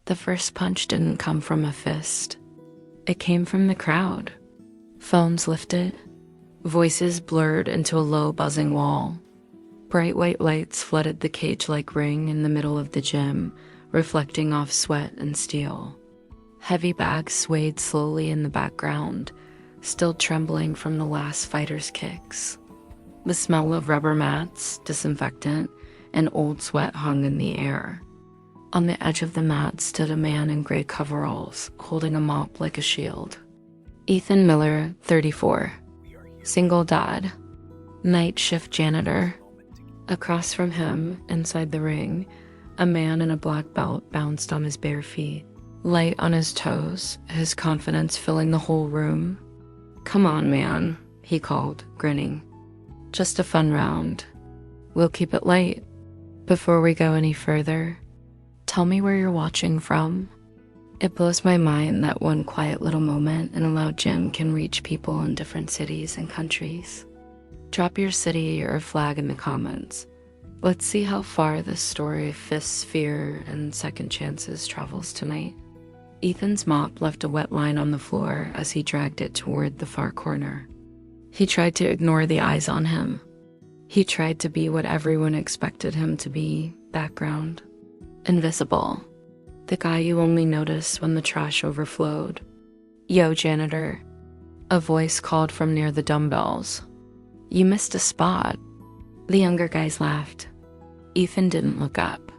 The first punch didn't come from a fist. It came from the crowd. Phones lifted, voices blurred into a low buzzing wall. Bright white lights flooded the cage-like ring in the middle of the gym, reflecting off sweat and steel. Heavy bags swayed slowly in the background, still trembling from the last fighter's kicks. The smell of rubber mats, disinfectant, and old sweat hung in the air. On the edge of the mat stood a man in gray coveralls, holding a mop like a shield. Ethan Miller, 34. Single-Dad. Night shift janitor. Across from him, inside the ring, a man in a black belt bounced on his bare feet, light on his toes, his confidence filling the whole room. "Come on, man," he called, grinning. "Just a fun round. We'll keep it light. Before we go any further, tell me where you're watching from." It blows my mind that one quiet little moment in a loud gym can reach people in different cities and countries. Drop your city or flag in the comments. Let's see how far this story of fists, fear, and second chances travels tonight. Ethan's mop left a wet line on the floor as he dragged it toward the far corner. He tried to ignore the eyes on him. He tried to be what everyone expected him to be, background. Invisible. The guy you only notice when the trash overflowed. "Yo, janitor." A voice called from near the dumbbells. "You missed a spot." The younger guys laughed. Ethan didn't look up.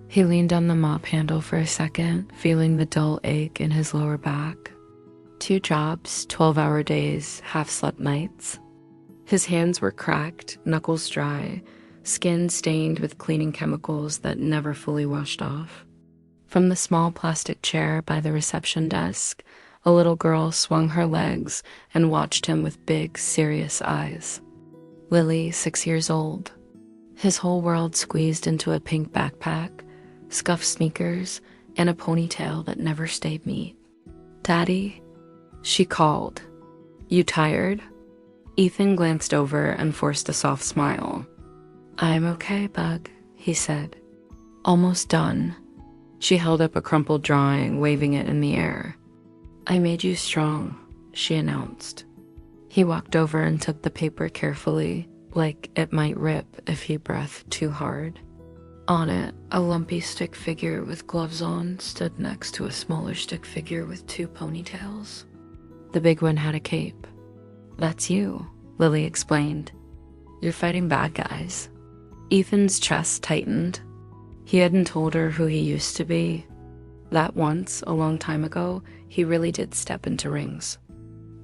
He leaned on the mop handle for a second, feeling the dull ache in his lower back. 2 jobs, 12-hour days, half-slept nights. His hands were cracked, knuckles dry, skin stained with cleaning chemicals that never fully washed off. From the small plastic chair by the reception desk, a little girl swung her legs and watched him with big, serious eyes. Lily, 6 years old. His whole world squeezed into a pink backpack, scuffed sneakers, and a ponytail that never stayed neat. "Daddy?" She called. "You tired?" Ethan glanced over and forced a soft smile. "I'm okay, bug," he said. "Almost done." She held up a crumpled drawing, waving it in the air. "I made you strong," she announced. He walked over and took the paper carefully, like it might rip if he breathed too hard. On it, a lumpy stick figure with gloves on stood next to a smaller stick figure with 2 ponytails. The big one had a cape. "That's you," Lily explained. "You're fighting bad guys." Ethan's chest tightened. He hadn't told her who he used to be. That once, a long time ago, he really did step into rings.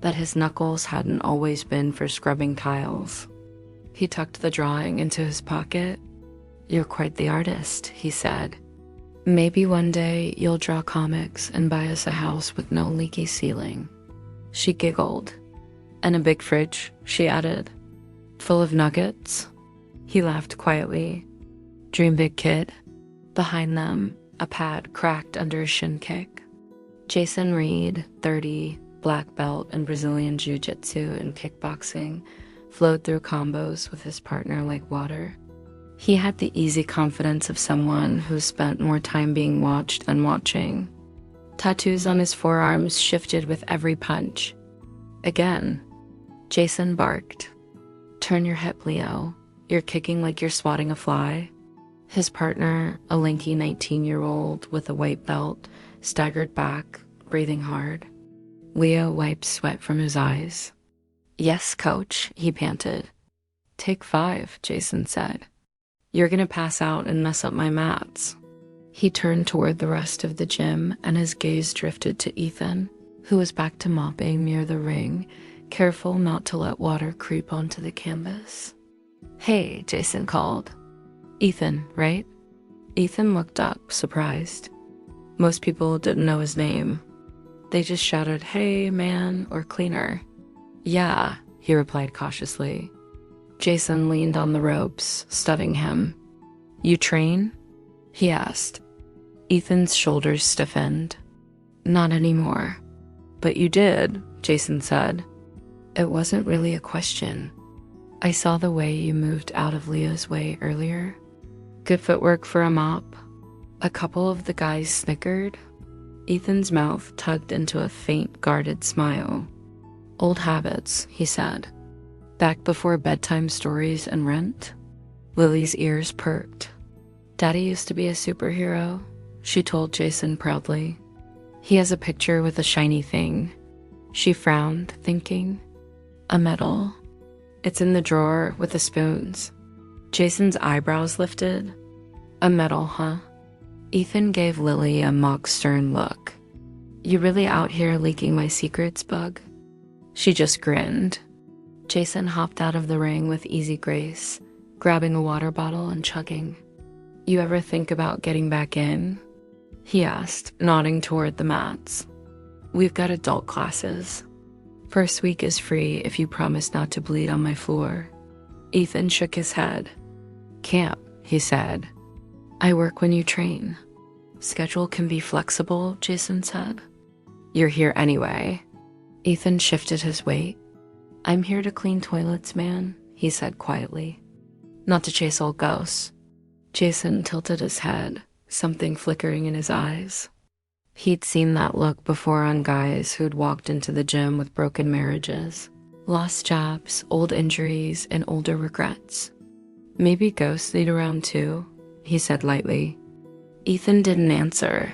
That his knuckles hadn't always been for scrubbing tiles. He tucked the drawing into his pocket. "You're quite the artist," he said. "Maybe one day you'll draw comics and buy us a house with no leaky ceiling." She giggled. "And a big fridge," she added. "Full of nuggets?" He laughed quietly. "Dream big, kid." Behind them, a pad cracked under a shin kick. Jason Reed, 30, black belt in Brazilian jiu-jitsu and kickboxing, flowed through combos with his partner like water. He had the easy confidence of someone who spent more time being watched than watching. Tattoos on his forearms shifted with every punch. Again, Jason barked. "Turn your hip, Leo. You're kicking like you're swatting a fly." His partner, a lanky 19-year-old with a white belt, staggered back, breathing hard. Leo wiped sweat from his eyes. "Yes, coach," he panted. "Take 5, Jason said. You're gonna pass out and mess up my mats." He turned toward the rest of the gym and his gaze drifted to Ethan, who was back to mopping near the ring, careful not to let water creep onto the canvas. "Hey," Jason called. "Ethan, right?" Ethan looked up, surprised. Most people didn't know his name. They just shouted, "Hey, man," or "Cleaner." "Yeah," he replied cautiously. Jason leaned on the ropes, studying him. "You train?" he asked. Ethan's shoulders stiffened. "Not anymore." "But you did," Jason said. "It wasn't really a question. I saw the way you moved out of Leah's way earlier. Good footwork for a mop." A couple of the guys snickered. Ethan's mouth tugged into a faint, guarded smile. Old habits, he said. Back before bedtime stories and rent? Lily's ears perked. Daddy used to be a superhero, she told Jason proudly. He has a picture with a shiny thing. She frowned, thinking. A medal. It's in the drawer with the spoons. Jason's eyebrows lifted. A medal, huh? Ethan gave Lily a mock stern look. You really out here leaking my secrets, bug? She just grinned. Jason hopped out of the ring with easy grace, grabbing a water bottle and chugging. You ever think about getting back in? He asked, nodding toward the mats. We've got adult classes. First week is free if you promise not to bleed on my floor. Ethan shook his head. Camp, he said. I work when you train. Schedule can be flexible, Jason said. You're here anyway. Ethan shifted his weight. I'm here to clean toilets, man, he said quietly. Not to chase old ghosts. Jason tilted his head, something flickering in his eyes. He'd seen that look before on guys who'd walked into the gym with broken marriages, lost jobs, old injuries, and older regrets. Maybe ghosts lead around too, he said lightly. Ethan didn't answer.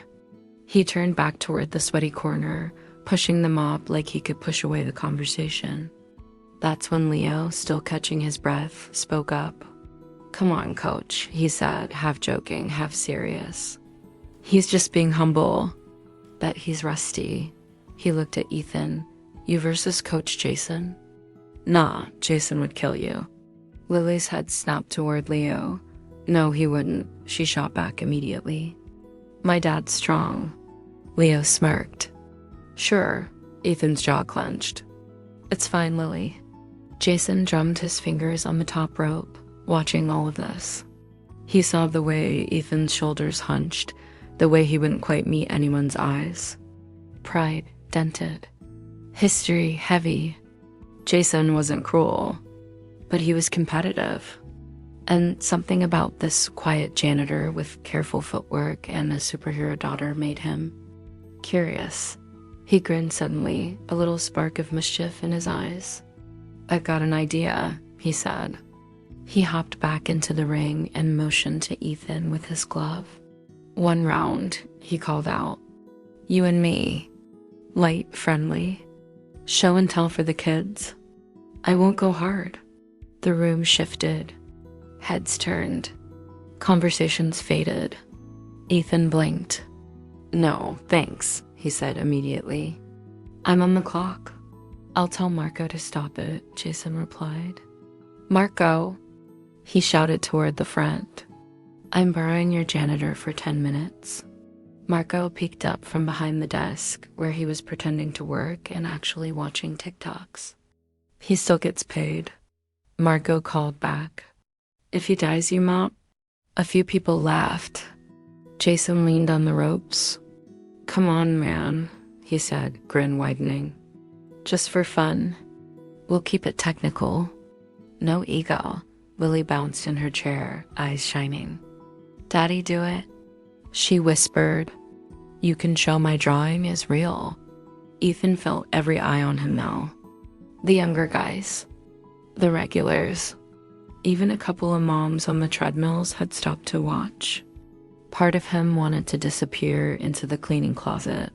He turned back toward the sweaty corner, pushing the mop like he could push away the conversation. That's when Leo, still catching his breath, spoke up. Come on, coach, he said, half joking, half serious. He's just being humble. Bet he's rusty. He looked at Ethan. You versus Coach Jason? Nah, Jason would kill you. Lily's head snapped toward Leo. No, he wouldn't, she shot back immediately. My dad's strong. Leo smirked. Sure, Ethan's jaw clenched. It's fine, Lily. Jason drummed his fingers on the top rope, watching all of this. He saw the way Ethan's shoulders hunched, the way he wouldn't quite meet anyone's eyes. Pride dented. History heavy. Jason wasn't cruel, but he was competitive. And something about this quiet janitor with careful footwork and a superhero daughter made him curious. He grinned suddenly, a little spark of mischief in his eyes. I've got an idea, he said. He hopped back into the ring and motioned to Ethan with his glove. One round, he called out. You and me. Light, friendly. Show and tell for the kids. I won't go hard. The room shifted. Heads turned. Conversations faded. Ethan blinked. No, thanks, he said immediately. I'm on the clock. I'll tell Marco to stop it, Jason replied. Marco, he shouted toward the front. I'm borrowing your janitor for 10 minutes. Marco peeked up from behind the desk where he was pretending to work and actually watching TikToks. He still gets paid. Marco called back. If he dies, you mop? A few people laughed. Jason leaned on the ropes. Come on, man, he said, grin widening. Just for fun. We'll keep it technical. No ego. Lily bounced in her chair, eyes shining. Daddy, do it? She whispered. You can show my drawing is real. Ethan felt every eye on him now. The younger guys. The regulars. Even a couple of moms on the treadmills had stopped to watch. Part of him wanted to disappear into the cleaning closet.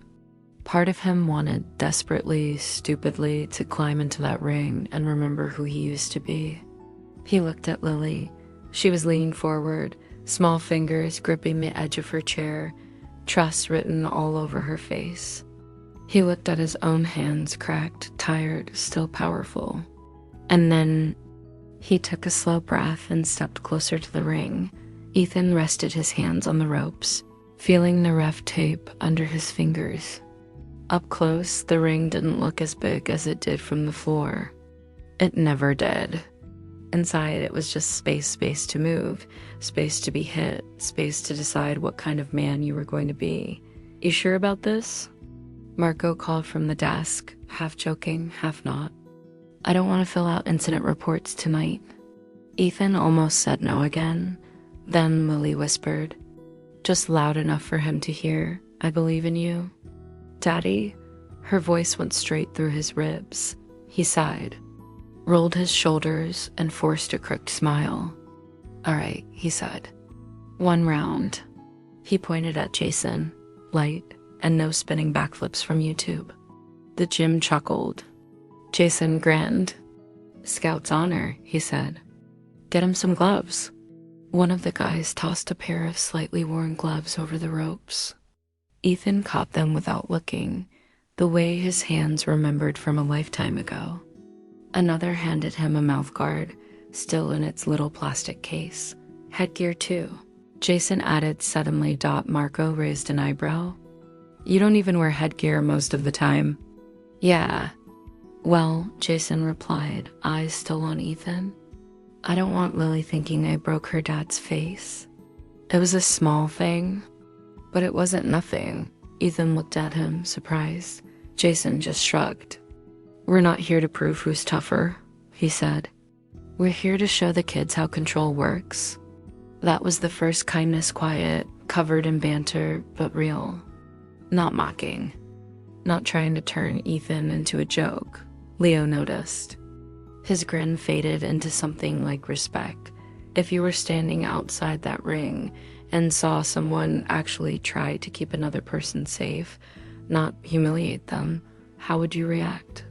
Part of him wanted desperately, stupidly to climb into that ring and remember who he used to be. He looked at Lily. She was leaning forward, small fingers gripping the edge of her chair, trust written all over her face. He looked at his own hands, cracked, tired, still powerful. And then he took a slow breath and stepped closer to the ring. Ethan rested his hands on the ropes, feeling the rough tape under his fingers. Up close, the ring didn't look as big as it did from the floor. It never did. Inside, it was just space to move, space to be hit, space to decide what kind of man you were going to be. You sure about this? Marco called from the desk, half joking, half not. I don't want to fill out incident reports tonight. Ethan almost said no again. Then Lily whispered, just loud enough for him to hear. I believe in you. Daddy? Her voice went straight through his ribs. He sighed, rolled his shoulders, and forced a crooked smile. All right, he said. One round. He pointed at Jason, light, and no spinning backflips from YouTube. The gym chuckled. Jason grinned. Scout's honor, he said. Get him some gloves. One of the guys tossed a pair of slightly worn gloves over the ropes. Ethan caught them without looking, the way his hands remembered from a lifetime ago. Another handed him a mouthguard, still in its little plastic case. Headgear too. Jason added suddenly. Marco raised an eyebrow. You don't even wear headgear most of the time. Yeah. Well, Jason replied, eyes still on Ethan. I don't want Lily thinking I broke her dad's face. It was a small thing, but it wasn't nothing. Ethan looked at him, surprised. Jason just shrugged. We're not here to prove who's tougher, he said. We're here to show the kids how control works. That was the first kindness, quiet, covered in banter, but real. Not mocking. Not trying to turn Ethan into a joke. Leo noticed. His grin faded into something like respect. If you were standing outside that ring and saw someone actually try to keep another person safe, not humiliate them, how would you react?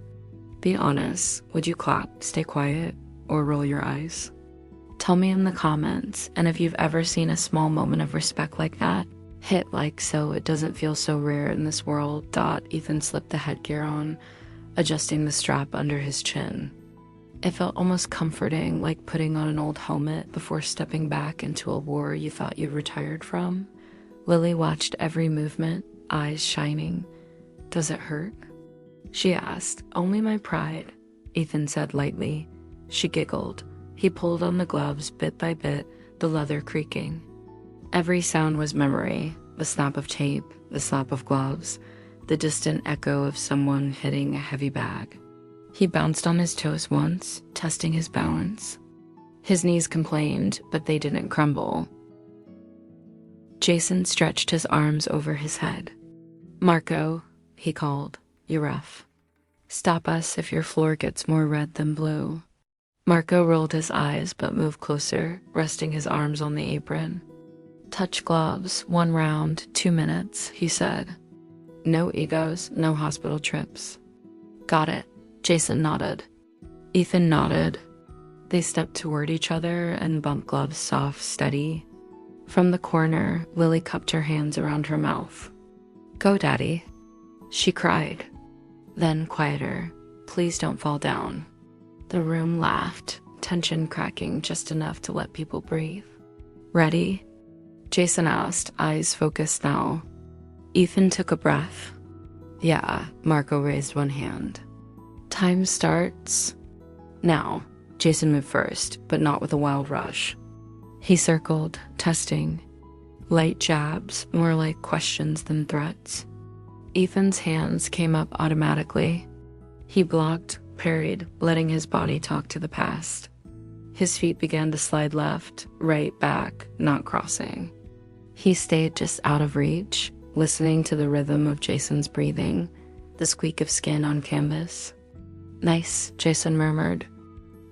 Be honest. Would you clap, stay quiet, or roll your eyes? Tell me in the comments, and if you've ever seen a small moment of respect like that, hit like so it doesn't feel so rare in this world. Ethan slipped the headgear on, adjusting the strap under his chin. It felt almost comforting, like putting on an old helmet before stepping back into a war you thought you'd retired from. Lily watched every movement, eyes shining. Does it hurt? She asked. Only my pride, Ethan said lightly. She giggled. He pulled on the gloves bit by bit, the leather creaking. Every sound was memory, the snap of tape, the slap of gloves, the distant echo of someone hitting a heavy bag. He bounced on his toes once, testing his balance. His knees complained, but they didn't crumble. Jason stretched his arms over his head. Marco, he called, you ref. Stop us if your floor gets more red than blue. Marco rolled his eyes but moved closer, resting his arms on the apron. Touch gloves, 1 round, 2 minutes, he said. No egos, no hospital trips. Got it. Jason nodded. Ethan nodded. They stepped toward each other and bumped gloves soft, steady. From the corner, Lily cupped her hands around her mouth. Go, Daddy. She cried. Then quieter. Please don't fall down. The room laughed, tension cracking just enough to let people breathe. Ready? Jason asked, eyes focused now. Ethan took a breath. Yeah, Marco raised one hand. Time starts now. Jason moved first, but not with a wild rush. He circled, testing. Light jabs, more like questions than threats. Ethan's hands came up automatically. He blocked, parried, letting his body talk to the past. His feet began to slide left, right, back, not crossing. He stayed just out of reach, listening to the rhythm of Jason's breathing, the squeak of skin on canvas. Nice, Jason murmured.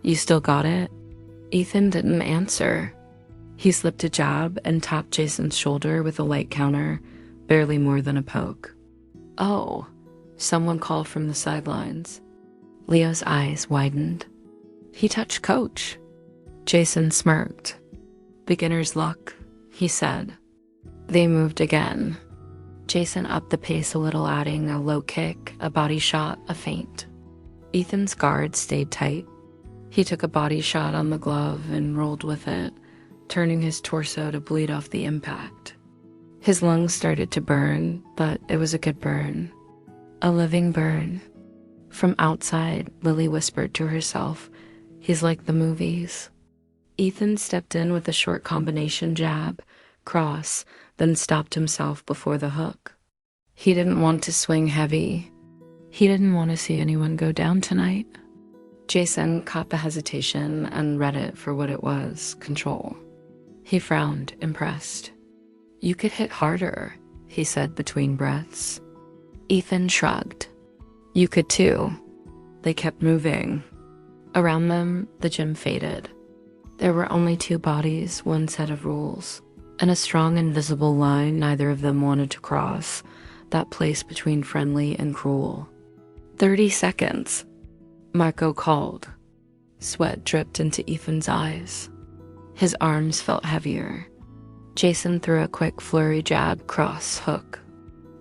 You still got it? Ethan didn't answer. He slipped a jab and tapped Jason's shoulder with a light counter, barely more than a poke. Oh, someone called from the sidelines. Leo's eyes widened. He touched Coach. Jason smirked. Beginner's luck, he said. They moved again. Jason upped the pace a little, adding a low kick, a body shot, a feint. Ethan's guard stayed tight. He took a body shot on the glove and rolled with it, turning his torso to bleed off the impact. His lungs started to burn, but it was a good burn. A living burn. From outside, Lily whispered to herself, he's like the movies. Ethan stepped in with a short combination jab, cross, then stopped himself before the hook. He didn't want to swing heavy. He didn't want to see anyone go down tonight. Jason caught the hesitation and read it for what it was, control. He frowned, impressed. You could hit harder, he said between breaths. Ethan shrugged. You could too. They kept moving. Around them, the gym faded. There were only two bodies, one set of rules, and a strong invisible line neither of them wanted to cross, that place between friendly and cruel. 30 seconds, Marco called. Sweat dripped into Ethan's eyes. His arms felt heavier. Jason threw a quick flurry jab cross hook.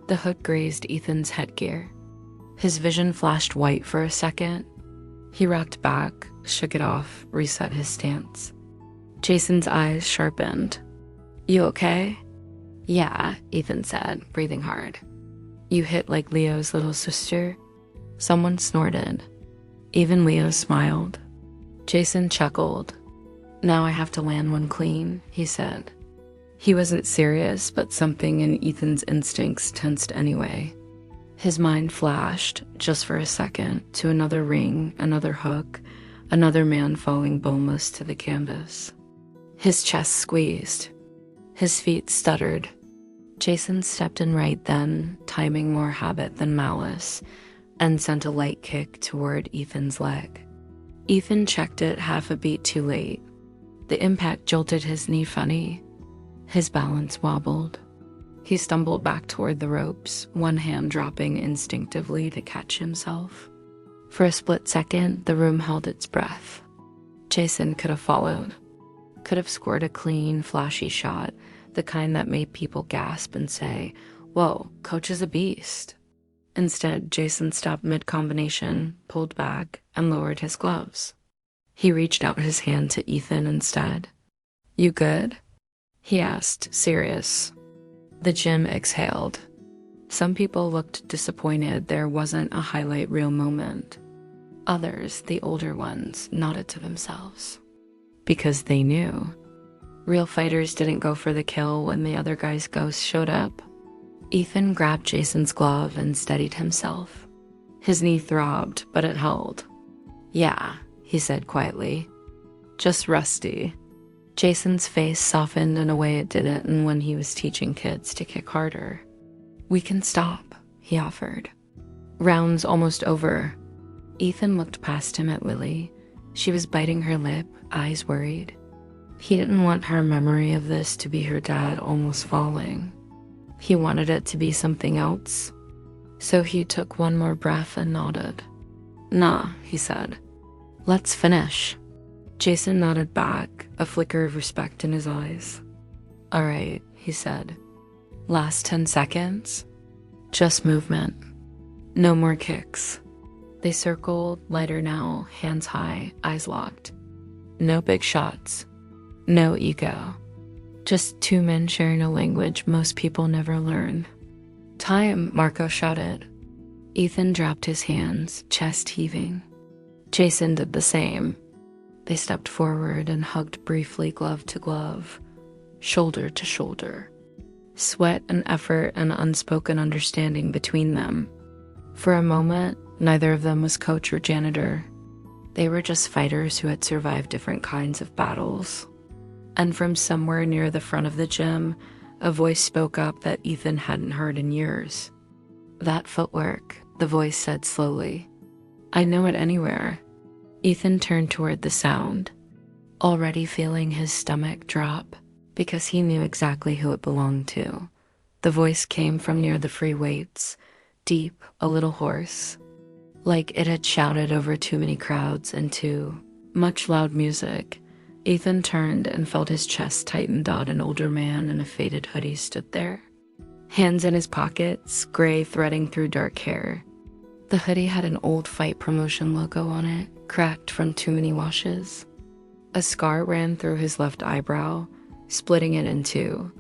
The hook grazed Ethan's headgear. His vision flashed white for a second. He rocked back, shook it off, reset his stance. Jason's eyes sharpened. You okay? Yeah, Ethan said, breathing hard. You hit like Leo's little sister? Someone snorted. Even Leo smiled. Jason chuckled. Now I have to land one clean, he said. He wasn't serious, but something in Ethan's instincts tensed anyway. His mind flashed, just for a second, to another ring, another hook, another man falling boneless to the canvas. His chest squeezed. His feet stuttered. Jason stepped in right then, timing more habit than malice, and sent a light kick toward Ethan's leg. Ethan checked it half a beat too late. The impact jolted his knee funny. His balance wobbled. He stumbled back toward the ropes, one hand dropping instinctively to catch himself. For a split second, the room held its breath. Jason could have followed. Could have scored a clean, flashy shot, the kind that made people gasp and say, "Whoa, coach is a beast." Instead, Jason stopped mid-combination, pulled back, and lowered his gloves. He reached out his hand to Ethan instead. You good? He asked, serious. The gym exhaled. Some people looked disappointed there wasn't a highlight reel moment. Others, the older ones, nodded to themselves. Because they knew. Real fighters didn't go for the kill when the other guy's ghost showed up. Ethan grabbed Jason's glove and steadied himself. His knee throbbed, but it held. Yeah, he said quietly. Just rusty. Jason's face softened in a way it didn't when he was teaching kids to kick harder. We can stop, he offered. Round's almost over. Ethan looked past him at Lily. She was biting her lip, eyes worried. He didn't want her memory of this to be her dad almost falling. He wanted it to be something else. So he took one more breath and nodded. Nah, he said. Let's finish. Jason nodded back, a flicker of respect in his eyes. All right, he said. Last 10 seconds? Just movement. No more kicks. They circled, lighter now, hands high, eyes locked. No big shots. No ego. Just two men sharing a language most people never learn. Time, Marco shouted. Ethan dropped his hands, chest heaving. Jason did the same. They stepped forward and hugged briefly, glove to glove, shoulder to shoulder. Sweat and effort and unspoken understanding between them. For a moment, neither of them was coach or janitor. They were just fighters who had survived different kinds of battles. And from somewhere near the front of the gym, a voice spoke up that Ethan hadn't heard in years. That footwork, the voice said slowly. I know it anywhere. Ethan turned toward the sound, already feeling his stomach drop because he knew exactly who it belonged to. The voice came from near the free weights, deep, a little hoarse, like it had shouted over too many crowds into much loud music. Ethan turned and felt his chest tightened. An older man in a faded hoodie stood there. Hands in his pockets, gray threading through dark hair. The hoodie had an old fight promotion logo on it, cracked from too many washes. A scar ran through his left eyebrow, splitting it in two.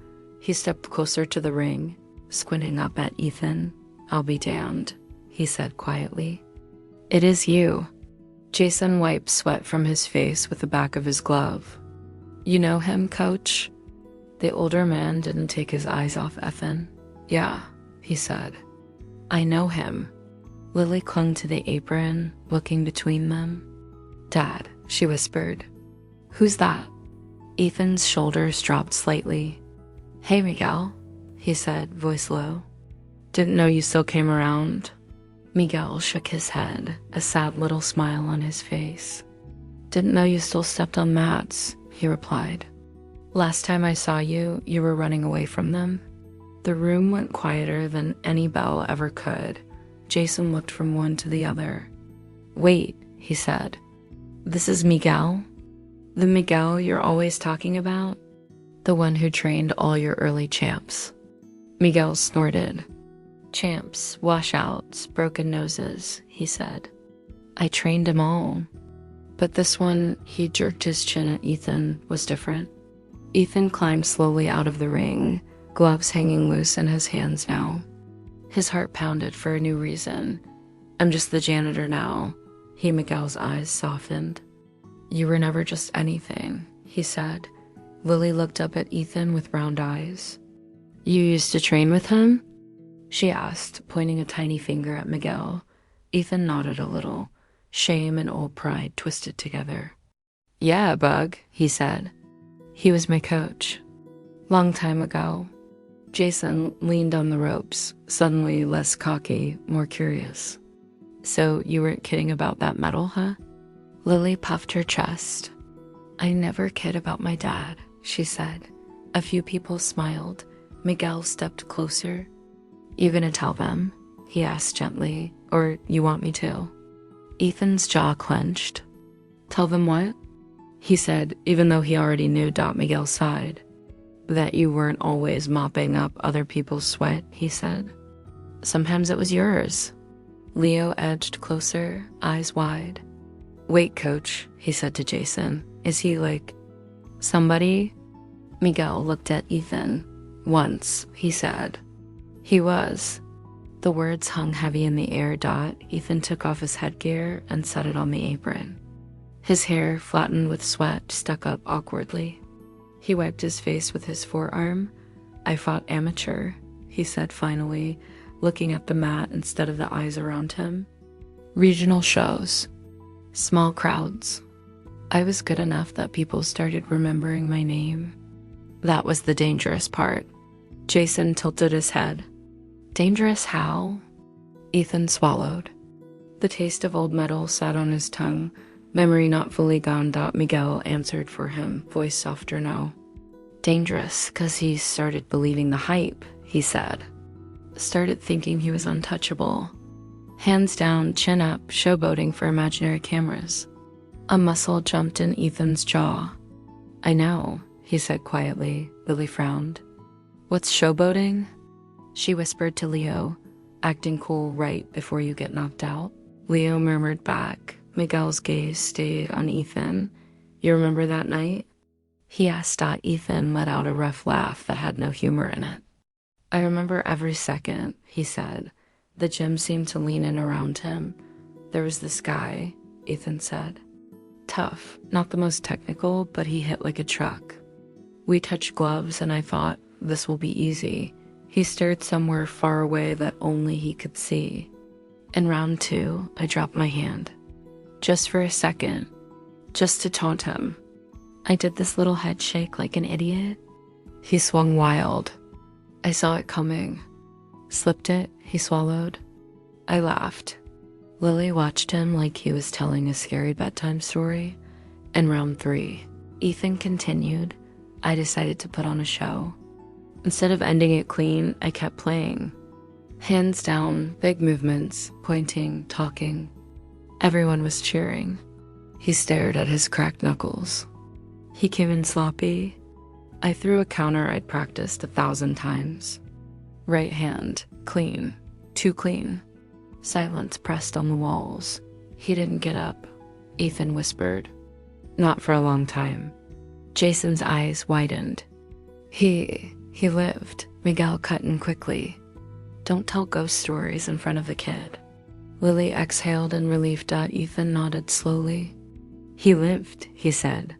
He stepped closer to the ring, squinting up at Ethan. I'll be damned, he said quietly. It is you. Jason wiped sweat from his face with the back of his glove. You know him, coach? The older man didn't take his eyes off Ethan. Yeah, he said. I know him. Lily clung to the apron, looking between them. Dad, she whispered. Who's that? Ethan's shoulders dropped slightly. "Hey, Miguel," he said, voice low. "Didn't know you still came around." Miguel shook his head, a sad little smile on his face. "Didn't know you still stepped on mats," he replied. "Last time I saw you, you were running away from them." The room went quieter than any bell ever could. Jason looked from one to the other. "Wait," he said. "This is Miguel? The Miguel you're always talking about? The one who trained all your early champs?" Miguel snorted. "Champs, washouts, broken noses," he said. "I trained them all. But this one," he jerked his chin at Ethan, "was different." Ethan climbed slowly out of the ring, gloves hanging loose in his hands now. His heart pounded for a new reason. "I'm just the janitor now." Miguel's eyes softened. "You were never just anything," he said. Lily looked up at Ethan with round eyes. "You used to train with him?" she asked, pointing a tiny finger at Miguel. Ethan nodded a little. Shame and old pride twisted together. "Yeah, Bug," he said. "He was my coach. Long time ago." Jason leaned on the ropes, suddenly less cocky, more curious. "So you weren't kidding about that medal, huh?" Lily puffed her chest. "I never kid about my dad," she said. A few people smiled. Miguel stepped closer. "You gonna tell them?" he asked gently. "Or you want me to?" Ethan's jaw clenched. "Tell them what?" he said, even though he already knew Miguel's side. "That you weren't always mopping up other people's sweat," he said. "Sometimes it was yours." Leo edged closer, eyes wide. "Wait, coach," he said to Jason. "Is he like somebody?" Miguel looked at Ethan. "Once," he said. "He was." The words hung heavy in the air. Ethan took off his headgear and set it on the apron. His hair, flattened with sweat, stuck up awkwardly. He wiped his face with his forearm. "I fought amateur," he said finally, looking at the mat instead of the eyes around him. "Regional shows. Small crowds. I was good enough that people started remembering my name." That was the dangerous part. Jason tilted his head. "Dangerous how?" Ethan swallowed. The taste of old metal sat on his tongue. Memory not fully gone. Miguel answered for him, voice softer now. "Dangerous, 'cause he started believing the hype," he said. Started thinking he was untouchable. Hands down, chin up, showboating for imaginary cameras. A muscle jumped in Ethan's jaw. "I know," he said quietly. Lily frowned. "What's showboating?" She whispered to Leo, "Acting cool right before you get knocked out." Leo murmured back. Miguel's gaze stayed on Ethan. "You remember that night?" he asked. Ethan let out a rough laugh that had no humor in it. "I remember every second," he said. The gym seemed to lean in around him. "There was this guy," Ethan said. "Tough, not the most technical, but he hit like a truck. We touched gloves and I thought, this will be easy." He stared somewhere far away that only he could see. In round 2, I dropped my hand. Just for a second. Just to taunt him. I did this little head shake like an idiot. He swung wild. I saw it coming. Slipped it, he swallowed. I laughed. Lily watched him like he was telling a scary bedtime story. In round 3, Ethan continued. I decided to put on a show. Instead of ending it clean, I kept playing. Hands down, big movements, pointing, talking. Everyone was cheering. He stared at his cracked knuckles. He came in sloppy. I threw a counter I'd practiced 1,000 times. Right hand, clean, too clean. Silence pressed on the walls. He didn't get up. Ethan whispered. Not for a long time. Jason's eyes widened. He lived. Miguel cut in quickly. Don't tell ghost stories in front of the kid. Lily exhaled in relief. Ethan nodded slowly. He lived, he said.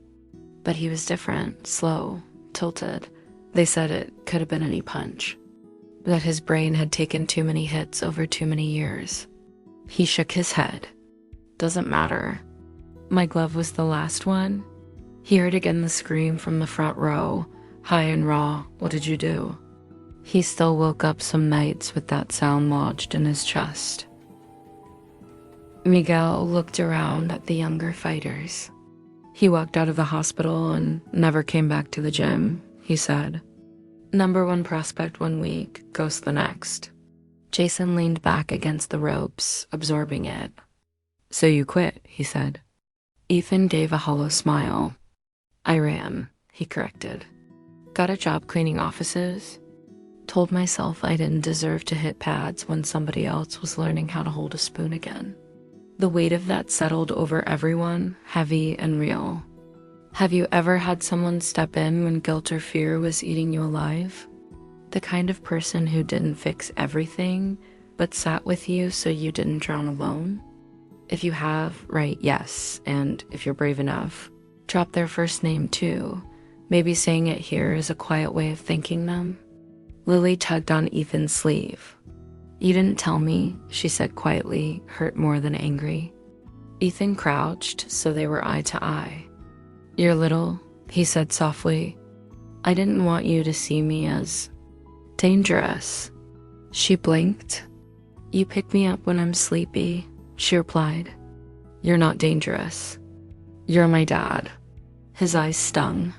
But he was different, slow, tilted. They said it could have been any punch. That his brain had taken too many hits over too many years. He shook his head. Doesn't matter. My glove was the last one. He heard again the scream from the front row. High and raw, what did you do? He still woke up some nights with that sound lodged in his chest. Miguel looked around at the younger fighters. He walked out of the hospital and never came back to the gym, he said. Number one prospect 1 week, ghost the next. Jason leaned back against the ropes, absorbing it. So you quit, he said. Ethan gave a hollow smile. I ran, he corrected. Got a job cleaning offices. Told myself I didn't deserve to hit pads when somebody else was learning how to hold a spoon again. The weight of that settled over everyone, heavy and real. Have you ever had someone step in when guilt or fear was eating you alive? The kind of person who didn't fix everything, but sat with you so you didn't drown alone? If you have, write yes, and if you're brave enough, drop their first name too. Maybe saying it here is a quiet way of thanking them. Lily tugged on Ethan's sleeve. You didn't tell me, she said quietly, hurt more than angry. Ethan crouched so they were eye to eye. You're little, he said softly. I didn't want you to see me as dangerous. She blinked. You pick me up when I'm sleepy, she replied. You're not dangerous. You're my dad. His eyes stung.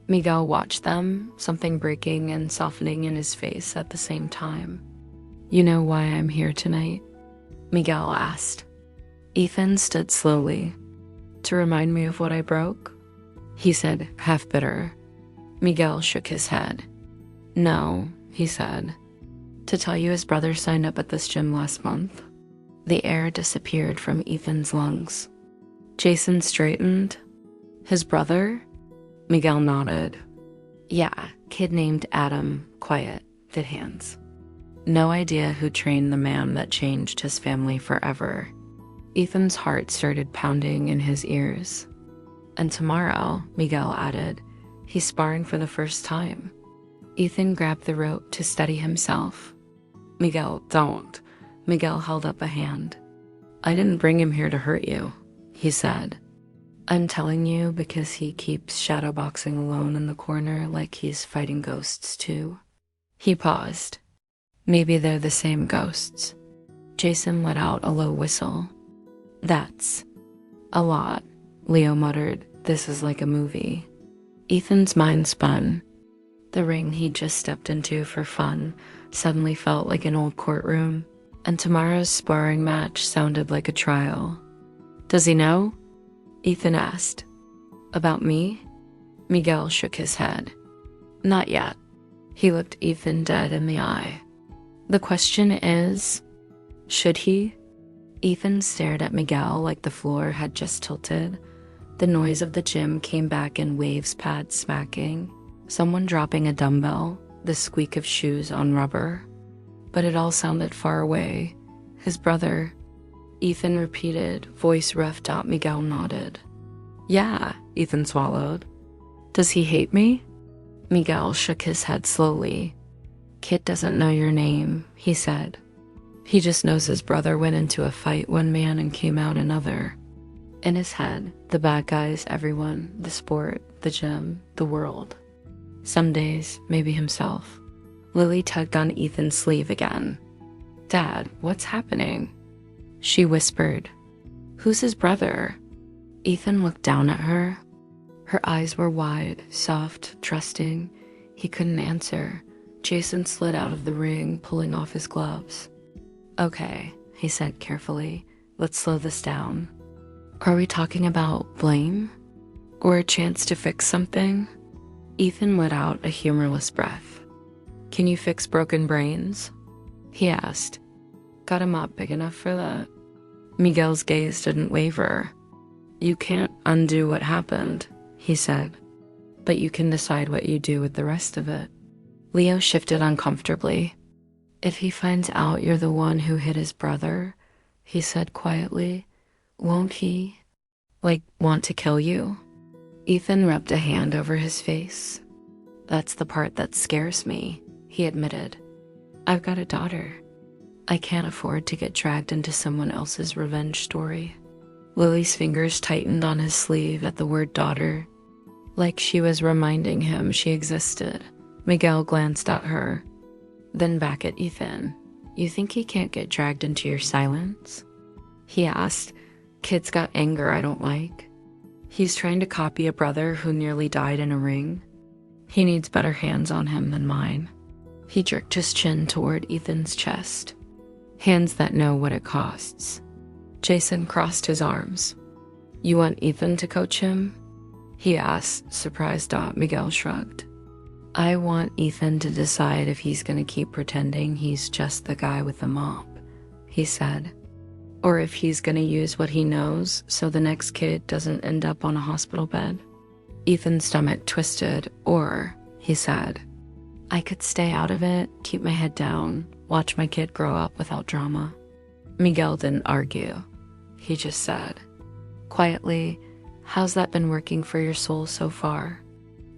Miguel watched them, something breaking and softening in his face at the same time. You know why I'm here tonight? Miguel asked. Ethan stood slowly. To remind me of what I broke? He said, half bitter. Miguel shook his head. No, he said. To tell you his brother signed up at this gym last month. The air disappeared from Ethan's lungs. Jason straightened. His brother? Miguel nodded. Yeah, kid named Adam, quiet, good hands. No idea who trained the man that changed his family forever. Ethan's heart started pounding in his ears. And tomorrow, Miguel added, he's sparring for the first time. Ethan grabbed the rope to steady himself. Miguel, don't. Miguel held up a hand. I didn't bring him here to hurt you, he said. I'm telling you because he keeps shadowboxing alone in the corner like he's fighting ghosts too. He paused. Maybe they're the same ghosts. Jason let out a low whistle. That's a lot, Leo muttered. This is like a movie. Ethan's mind spun. The ring he'd just stepped into for fun suddenly felt like an old courtroom, and tomorrow's sparring match sounded like a trial. Does he know? Ethan asked. About me? Miguel shook his head. Not yet. He looked Ethan dead in the eye. The question is, should he? Ethan stared at Miguel like the floor had just tilted. The noise of the gym came back in waves, pads smacking, someone dropping a dumbbell, the squeak of shoes on rubber. But it all sounded far away. His brother. Ethan repeated, voice roughed out. Miguel nodded. Yeah, Ethan swallowed. Does he hate me? Miguel shook his head slowly. Kid doesn't know your name, he said. He just knows his brother went into a fight one man and came out another. In his head, the bad guys, everyone, the sport, the gym, the world. Some days, maybe himself. Lily tugged on Ethan's sleeve again. Dad, what's happening? She whispered. Who's his brother? Ethan looked down at her. Her eyes were wide, soft, trusting. He couldn't answer. Jason slid out of the ring, pulling off his gloves. Okay, he said carefully. Let's slow this down. Are we talking about blame? Or a chance to fix something? Ethan let out a humorless breath. Can you fix broken brains? He asked. Got a mop big enough for that? Miguel's gaze didn't waver. You can't undo what happened, he said. But you can decide what you do with the rest of it. Leo shifted uncomfortably. If he finds out you're the one who hit his brother, he said quietly, won't he, want to kill you? Ethan rubbed a hand over his face. That's the part that scares me, he admitted. I've got a daughter. I can't afford to get dragged into someone else's revenge story. Lily's fingers tightened on his sleeve at the word daughter. like she was reminding him she existed. Miguel glanced at her, then back at Ethan. You think he can't get dragged into your silence? He asked. Kid's got anger I don't like. He's trying to copy a brother who nearly died in a ring. He needs better hands on him than mine. He jerked his chin toward Ethan's chest. Hands that know what it costs. Jason crossed his arms. You want Ethan to coach him? He asked, surprised. Miguel shrugged. I want Ethan to decide if he's going to keep pretending he's just the guy with the mop, he said. Or if he's going to use what he knows so the next kid doesn't end up on a hospital bed. Ethan's stomach twisted. Or, he said, I could stay out of it, keep my head down, watch my kid grow up without drama. Miguel didn't argue. He just said, quietly, how's that been working for your soul so far?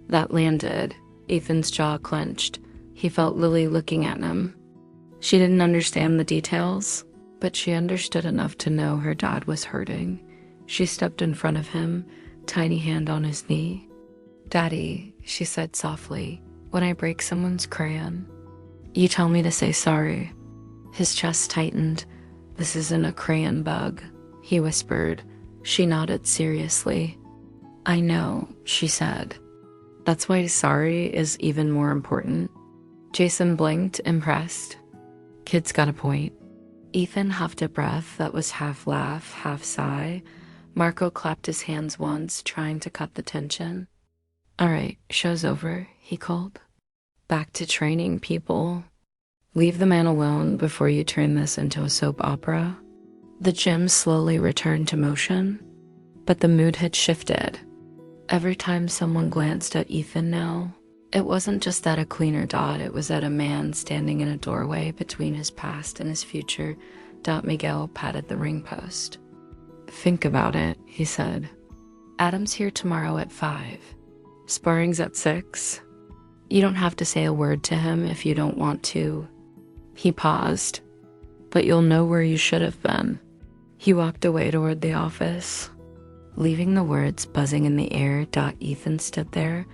That landed. Ethan's jaw clenched. He felt Lily looking at him. She didn't understand the details, but she understood enough to know her dad was hurting. She stepped in front of him, tiny hand on his knee. Daddy, she said softly, when I break someone's crayon, you tell me to say sorry. His chest tightened. This isn't a crayon bug, he whispered. She nodded seriously. I know, she said. That's why sorry is even more important. Jason blinked, impressed. Kid's got a point. Ethan huffed a breath that was half laugh, half sigh. Marco clapped his hands once, trying to cut the tension. All right, show's over, he called. Back to training, people. Leave the man alone before you turn this into a soap opera. The gym slowly returned to motion, but the mood had shifted. Every time someone glanced at Ethan now, it wasn't just at a cleaner dot, it was at a man standing in a doorway between his past and his future. Miguel patted the ring post. Think about it, he said. Adam's here tomorrow at 5. Sparring's at 6. You don't have to say a word to him if you don't want to. He paused. But you'll know where you should have been. He walked away toward the office. Leaving the words buzzing in the air, Ethan stood there,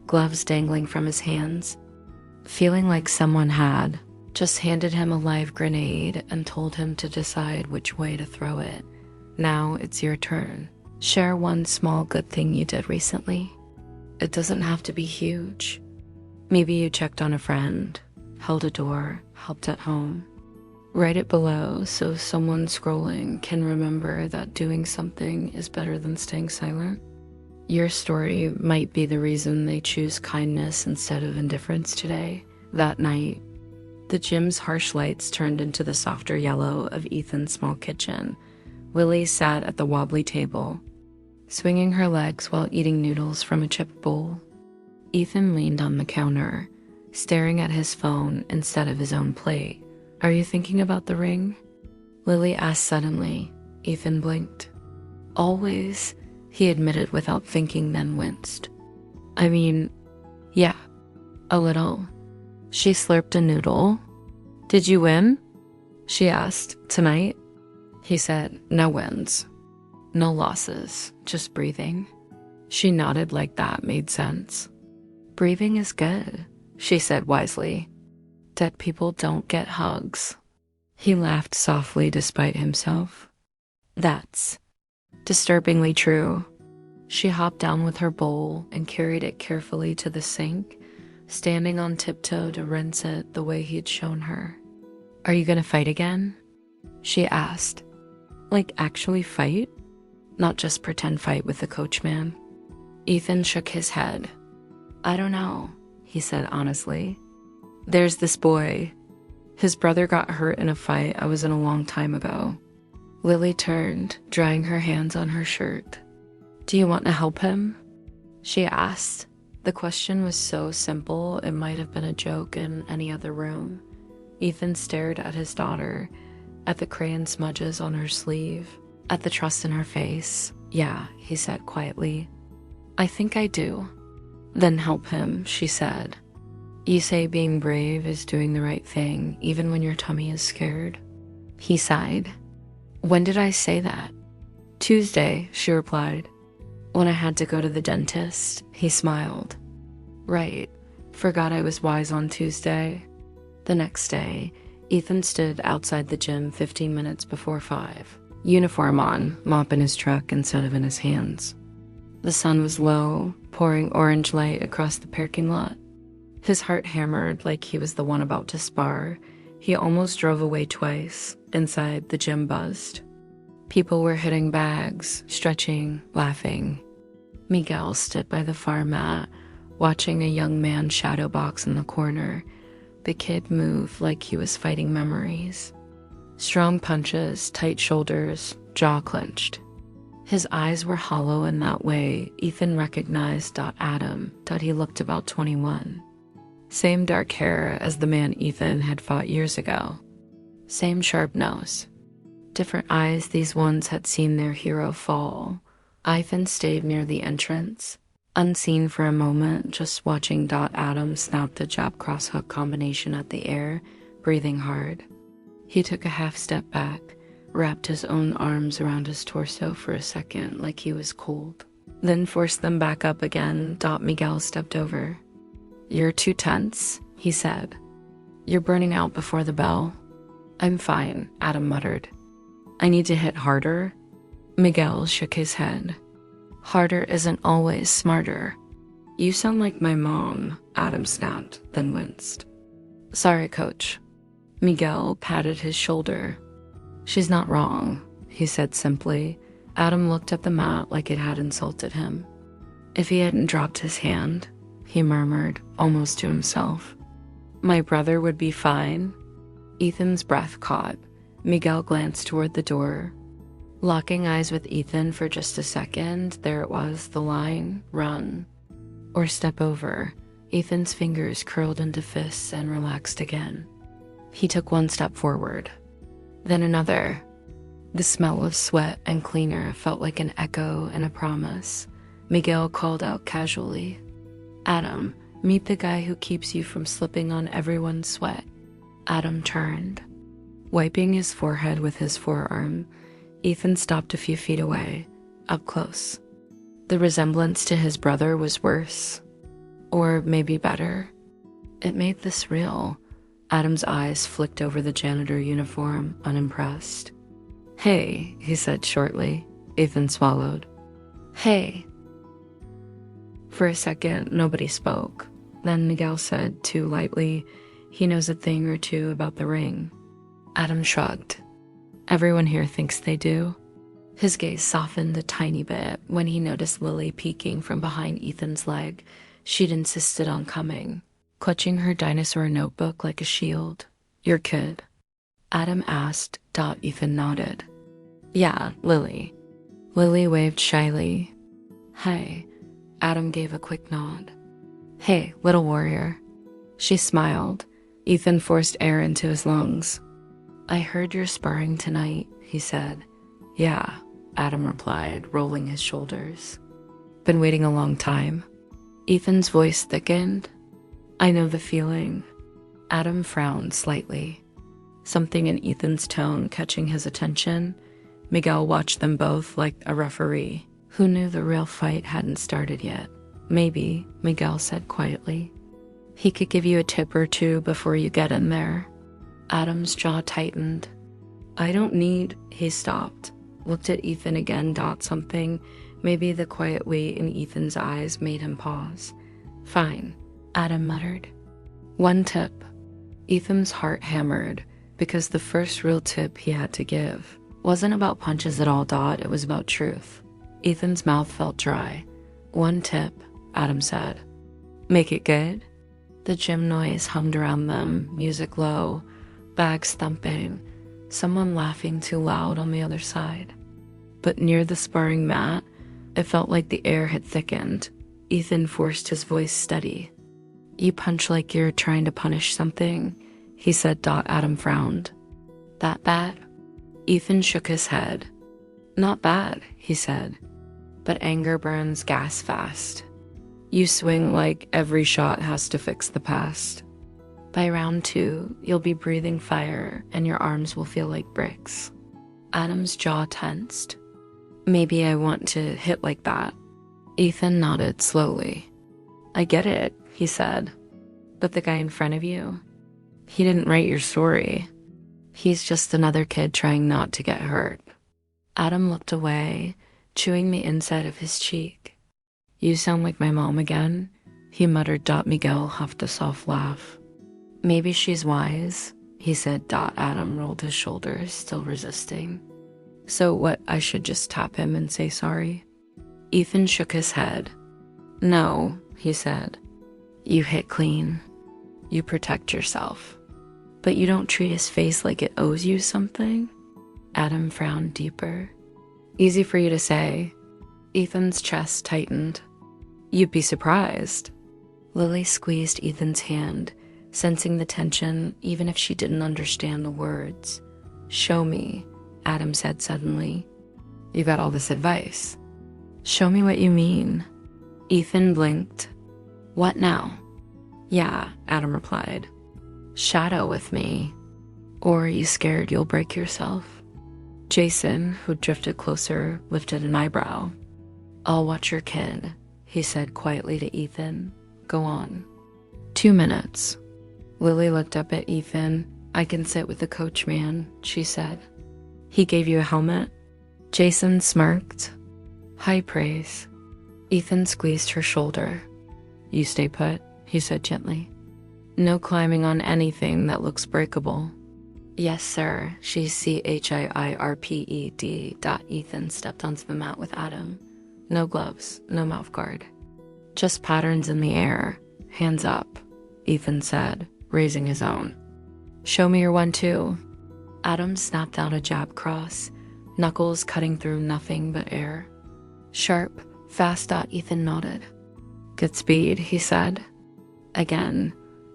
gloves dangling from his hands, feeling like someone had just handed him a live grenade and told him to decide which way to throw it. Now it's your turn. Share one small good thing you did recently. It doesn't have to be huge. Maybe you checked on a friend, held a door, helped at home. Write it below so someone scrolling can remember that doing something is better than staying silent. Your story might be the reason they choose kindness instead of indifference today. That night, the gym's harsh lights turned into the softer yellow of Ethan's small kitchen. Willie sat at the wobbly table, swinging her legs while eating noodles from a chipped bowl. Ethan leaned on the counter, staring at his phone instead of his own plate. Are you thinking about the ring? Lily asked suddenly. Ethan blinked. Always, he admitted without thinking, then winced. I mean, yeah, a little. She slurped a noodle. Did you win? She asked. Tonight? He said, no wins. No losses, just breathing. She nodded like that made sense. Breathing is good, she said wisely. Dead people don't get hugs. He laughed softly despite himself. That's disturbingly true. She hopped down with her bowl and carried it carefully to the sink, standing on tiptoe to rinse it the way he'd shown her. Are you gonna fight again? She asked. Like actually fight? Not just pretend fight with the coachman? Ethan shook his head. I don't know, he said honestly. There's this boy. His brother got hurt in a fight I was in a long time ago. Lily turned, drying her hands on her shirt. Do you want to help him? She asked. The question was so simple, it might have been a joke in any other room. Ethan stared at his daughter, at the crayon smudges on her sleeve, at the trust in her face. Yeah, he said quietly. I think I do. Then help him, she said. You say being brave is doing the right thing, even when your tummy is scared. He sighed. When did I say that? Tuesday, she replied. When I had to go to the dentist, he smiled. Right. Forgot I was wise on Tuesday. The next day, Ethan stood outside the gym 15 minutes before 5. Uniform on, mop in his truck instead of in his hands. The sun was low, pouring orange light across the parking lot. His heart hammered like he was the one about to spar. He almost drove away twice. Inside, the gym buzzed. People were hitting bags, stretching, laughing. Miguel stood by the far mat, watching a young man shadow box in the corner. The kid moved like he was fighting memories. Strong punches, tight shoulders, jaw clenched. His eyes were hollow in that way Ethan recognized Adam. He looked about 21. Same dark hair as the man Ethan had fought years ago. Same sharp nose. Different eyes these ones had seen their hero fall. Ethan stayed near the entrance, unseen for a moment, just watching Adam snap the jab cross-hook combination at the air, breathing hard. He took a half step back, wrapped his own arms around his torso for a second like he was cold, then forced them back up again. Miguel stepped over. "You're too tense," he said. "You're burning out before the bell." "I'm fine," Adam muttered. "I need to hit harder." Miguel shook his head. "Harder isn't always smarter." "You sound like my mom," Adam snapped, then winced. "Sorry, coach." Miguel patted his shoulder. "She's not wrong," he said simply. Adam looked at the mat like it had insulted him. "If he hadn't dropped his hand," he murmured, almost to himself, "my brother would be fine." Ethan's breath caught. Miguel glanced toward the door. Locking eyes with Ethan for just a second, there it was, the line, run. Or step over. Ethan's fingers curled into fists and relaxed again. He took one step forward. Then another. The smell of sweat and cleaner felt like an echo and a promise. Miguel called out casually, "Adam, meet the guy who keeps you from slipping on everyone's sweat." Adam turned. Wiping his forehead with his forearm, Ethan stopped a few feet away, up close. The resemblance to his brother was worse. Or maybe better. It made this real. Adam's eyes flicked over the janitor uniform, unimpressed. "Hey," he said shortly. Ethan swallowed. "Hey." For a second, nobody spoke. Then Miguel said, too lightly, "He knows a thing or two about the ring." Adam shrugged. "Everyone here thinks they do." His gaze softened a tiny bit when he noticed Lily peeking from behind Ethan's leg. She'd insisted on coming, clutching her dinosaur notebook like a shield. "Your kid?" Adam asked. Ethan nodded. "Yeah, Lily." Lily waved shyly. "Hi." Adam gave a quick nod. "Hey, little warrior." She smiled. Ethan forced air into his lungs. "I heard you're sparring tonight," he said. "Yeah," Adam replied, rolling his shoulders. "Been waiting a long time." Ethan's voice thickened. "I know the feeling." Adam frowned slightly. Something in Ethan's tone catching his attention. Miguel watched them both like a referee. Who knew the real fight hadn't started yet? "Maybe," Miguel said quietly. "He could give you a tip or two before you get in there." Adam's jaw tightened. "I don't need..." He stopped, looked at Ethan again. Something, maybe the quiet weight in Ethan's eyes, made him pause. "Fine," Adam muttered. "One tip." Ethan's heart hammered, because the first real tip he had to give wasn't about punches at all. It was about truth. Ethan's mouth felt dry. "One tip," Adam said. "Make it good." The gym noise hummed around them, music low, bags thumping, someone laughing too loud on the other side. But near the sparring mat, it felt like the air had thickened. Ethan forced his voice steady. "You punch like you're trying to punish something," he said. Adam frowned. "That bad?" Ethan shook his head. "Not bad," he said, "but anger burns gas fast. You swing like every shot has to fix the past. By round 2, you'll be breathing fire and your arms will feel like bricks." Adam's jaw tensed. "Maybe I want to hit like that." Ethan nodded slowly. I get it, he said. But the guy in front of you, he didn't write your story. He's just another kid trying not to get hurt. Adam looked away, chewing the inside of his cheek. You sound like my mom again, he muttered. Miguel huffed a soft laugh. Maybe she's wise, he said. Adam rolled his shoulders, still resisting. So what, I should just tap him and say sorry? Ethan shook his head. No, he said. You hit clean. You protect yourself. But you don't treat his face like it owes you something? Adam frowned deeper. Easy for you to say. Ethan's chest tightened. You'd be surprised. Lily squeezed Ethan's hand, sensing the tension even if she didn't understand the words. Show me, Adam said suddenly. You got all this advice. Show me what you mean. Ethan blinked. What now? Yeah, Adam replied. Shadow with me. Or are you scared you'll break yourself? Jason, who drifted closer, lifted an eyebrow. I'll watch your kid, he said quietly to Ethan. Go on. 2 minutes. Lily looked up at Ethan. I can sit with the coachman, she said. He gave you a helmet? Jason smirked. High praise. Ethan squeezed her shoulder. You stay put, he said gently. No climbing on anything that looks breakable. Yes, sir, she's CHIIRPED. Ethan stepped onto the mat with Adam. No gloves, no mouth guard. Just patterns in the air. Hands up, Ethan said, raising his own. Show me your 1-2. Adam snapped out a jab cross, knuckles cutting through nothing but air. Sharp, fast. Ethan nodded. Good speed, he said. Again,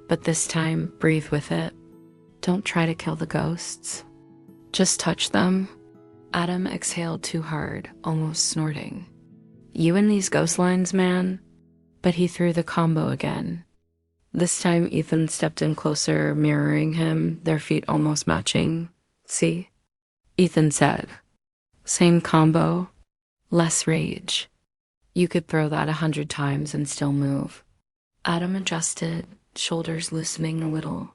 but this time breathe with it. Don't try to kill the ghosts. Just touch them. Adam exhaled too hard, almost snorting. You and these ghost lines, man? But he threw the combo again. This time Ethan stepped in closer, mirroring him, their feet almost matching. See? Ethan said. Same combo, less rage. You could throw that 100 times and still move. Adam adjusted, shoulders loosening a little.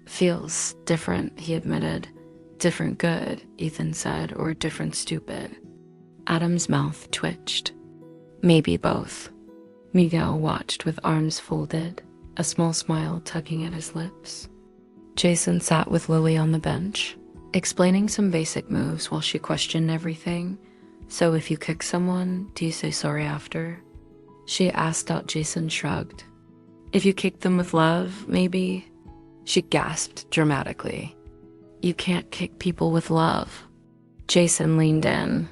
Feels different, he admitted. Different good, Ethan said, or different stupid. Adam's mouth twitched. Maybe both. Miguel watched with arms folded, a small smile tugging at his lips. Jason sat with Lily on the bench, explaining some basic moves while she questioned everything. So if you kick someone, do you say sorry after? She asked. Jason shrugged. If you kick them with love, maybe? She gasped dramatically. You can't kick people with love. Jason leaned in.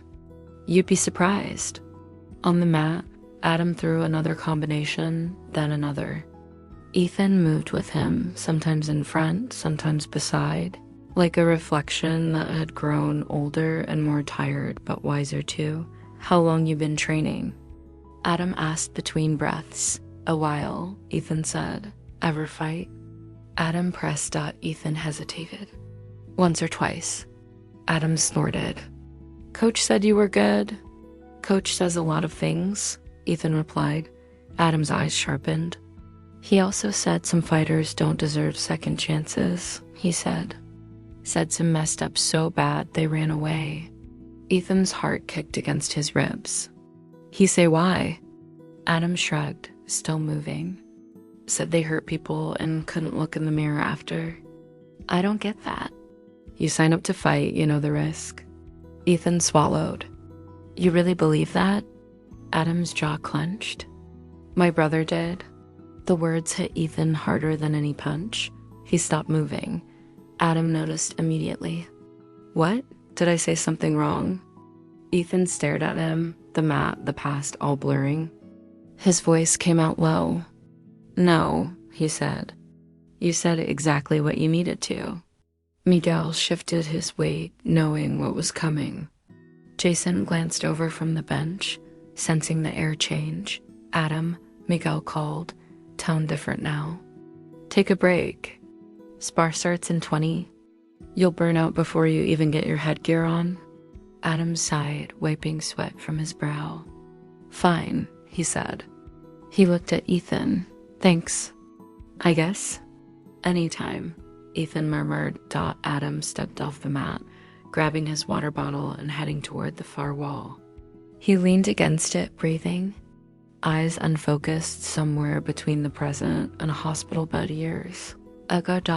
You'd be surprised. On the mat, Adam threw another combination, then another. Ethan moved with him, sometimes in front, sometimes beside, like a reflection that had grown older and more tired, but wiser too. How long you been training? Adam asked between breaths. A while, Ethan said. Ever fight? Adam pressed. Ethan hesitated. Once or twice. Adam snorted. Coach said you were good. Coach says a lot of things, Ethan replied. Adam's eyes sharpened. He also said some fighters don't deserve second chances, he said. Said some messed up so bad they ran away. Ethan's heart kicked against his ribs. He say why? Adam shrugged, still moving. Said they hurt people and couldn't look in the mirror after. I don't get that. You sign up to fight, you know the risk. Ethan swallowed. You really believe that? Adam's jaw clenched. My brother did. The words hit Ethan harder than any punch. He stopped moving. Adam noticed immediately. What? Did I say something wrong? Ethan stared at him, the mat, the past all blurring. His voice came out low. No, he said. You said exactly what you needed to. Miguel shifted his weight, knowing what was coming. Jason glanced over from the bench, sensing the air change. Adam, Miguel called, tone different now. Take a break. Spar starts in 20. You'll burn out before you even get your headgear on. Adam sighed, wiping sweat from his brow. Fine, he said. He looked at Ethan. Thanks. I guess. Anytime, Ethan murmured. Adam stepped off the mat, grabbing his water bottle and heading toward the far wall. He leaned against it, breathing, eyes unfocused somewhere between the present and hospital bed years.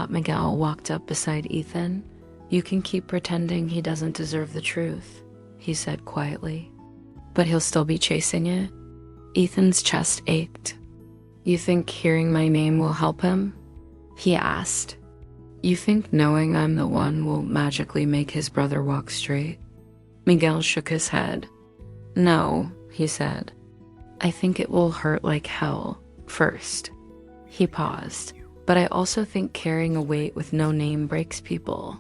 Miguel walked up beside Ethan. You can keep pretending he doesn't deserve the truth, he said quietly. But he'll still be chasing it. Ethan's chest ached. You think hearing my name will help him? He asked. You think knowing I'm the one will magically make his brother walk straight? Miguel shook his head. No, he said. I think it will hurt like hell, first. He paused. But I also think carrying a weight with no name breaks people.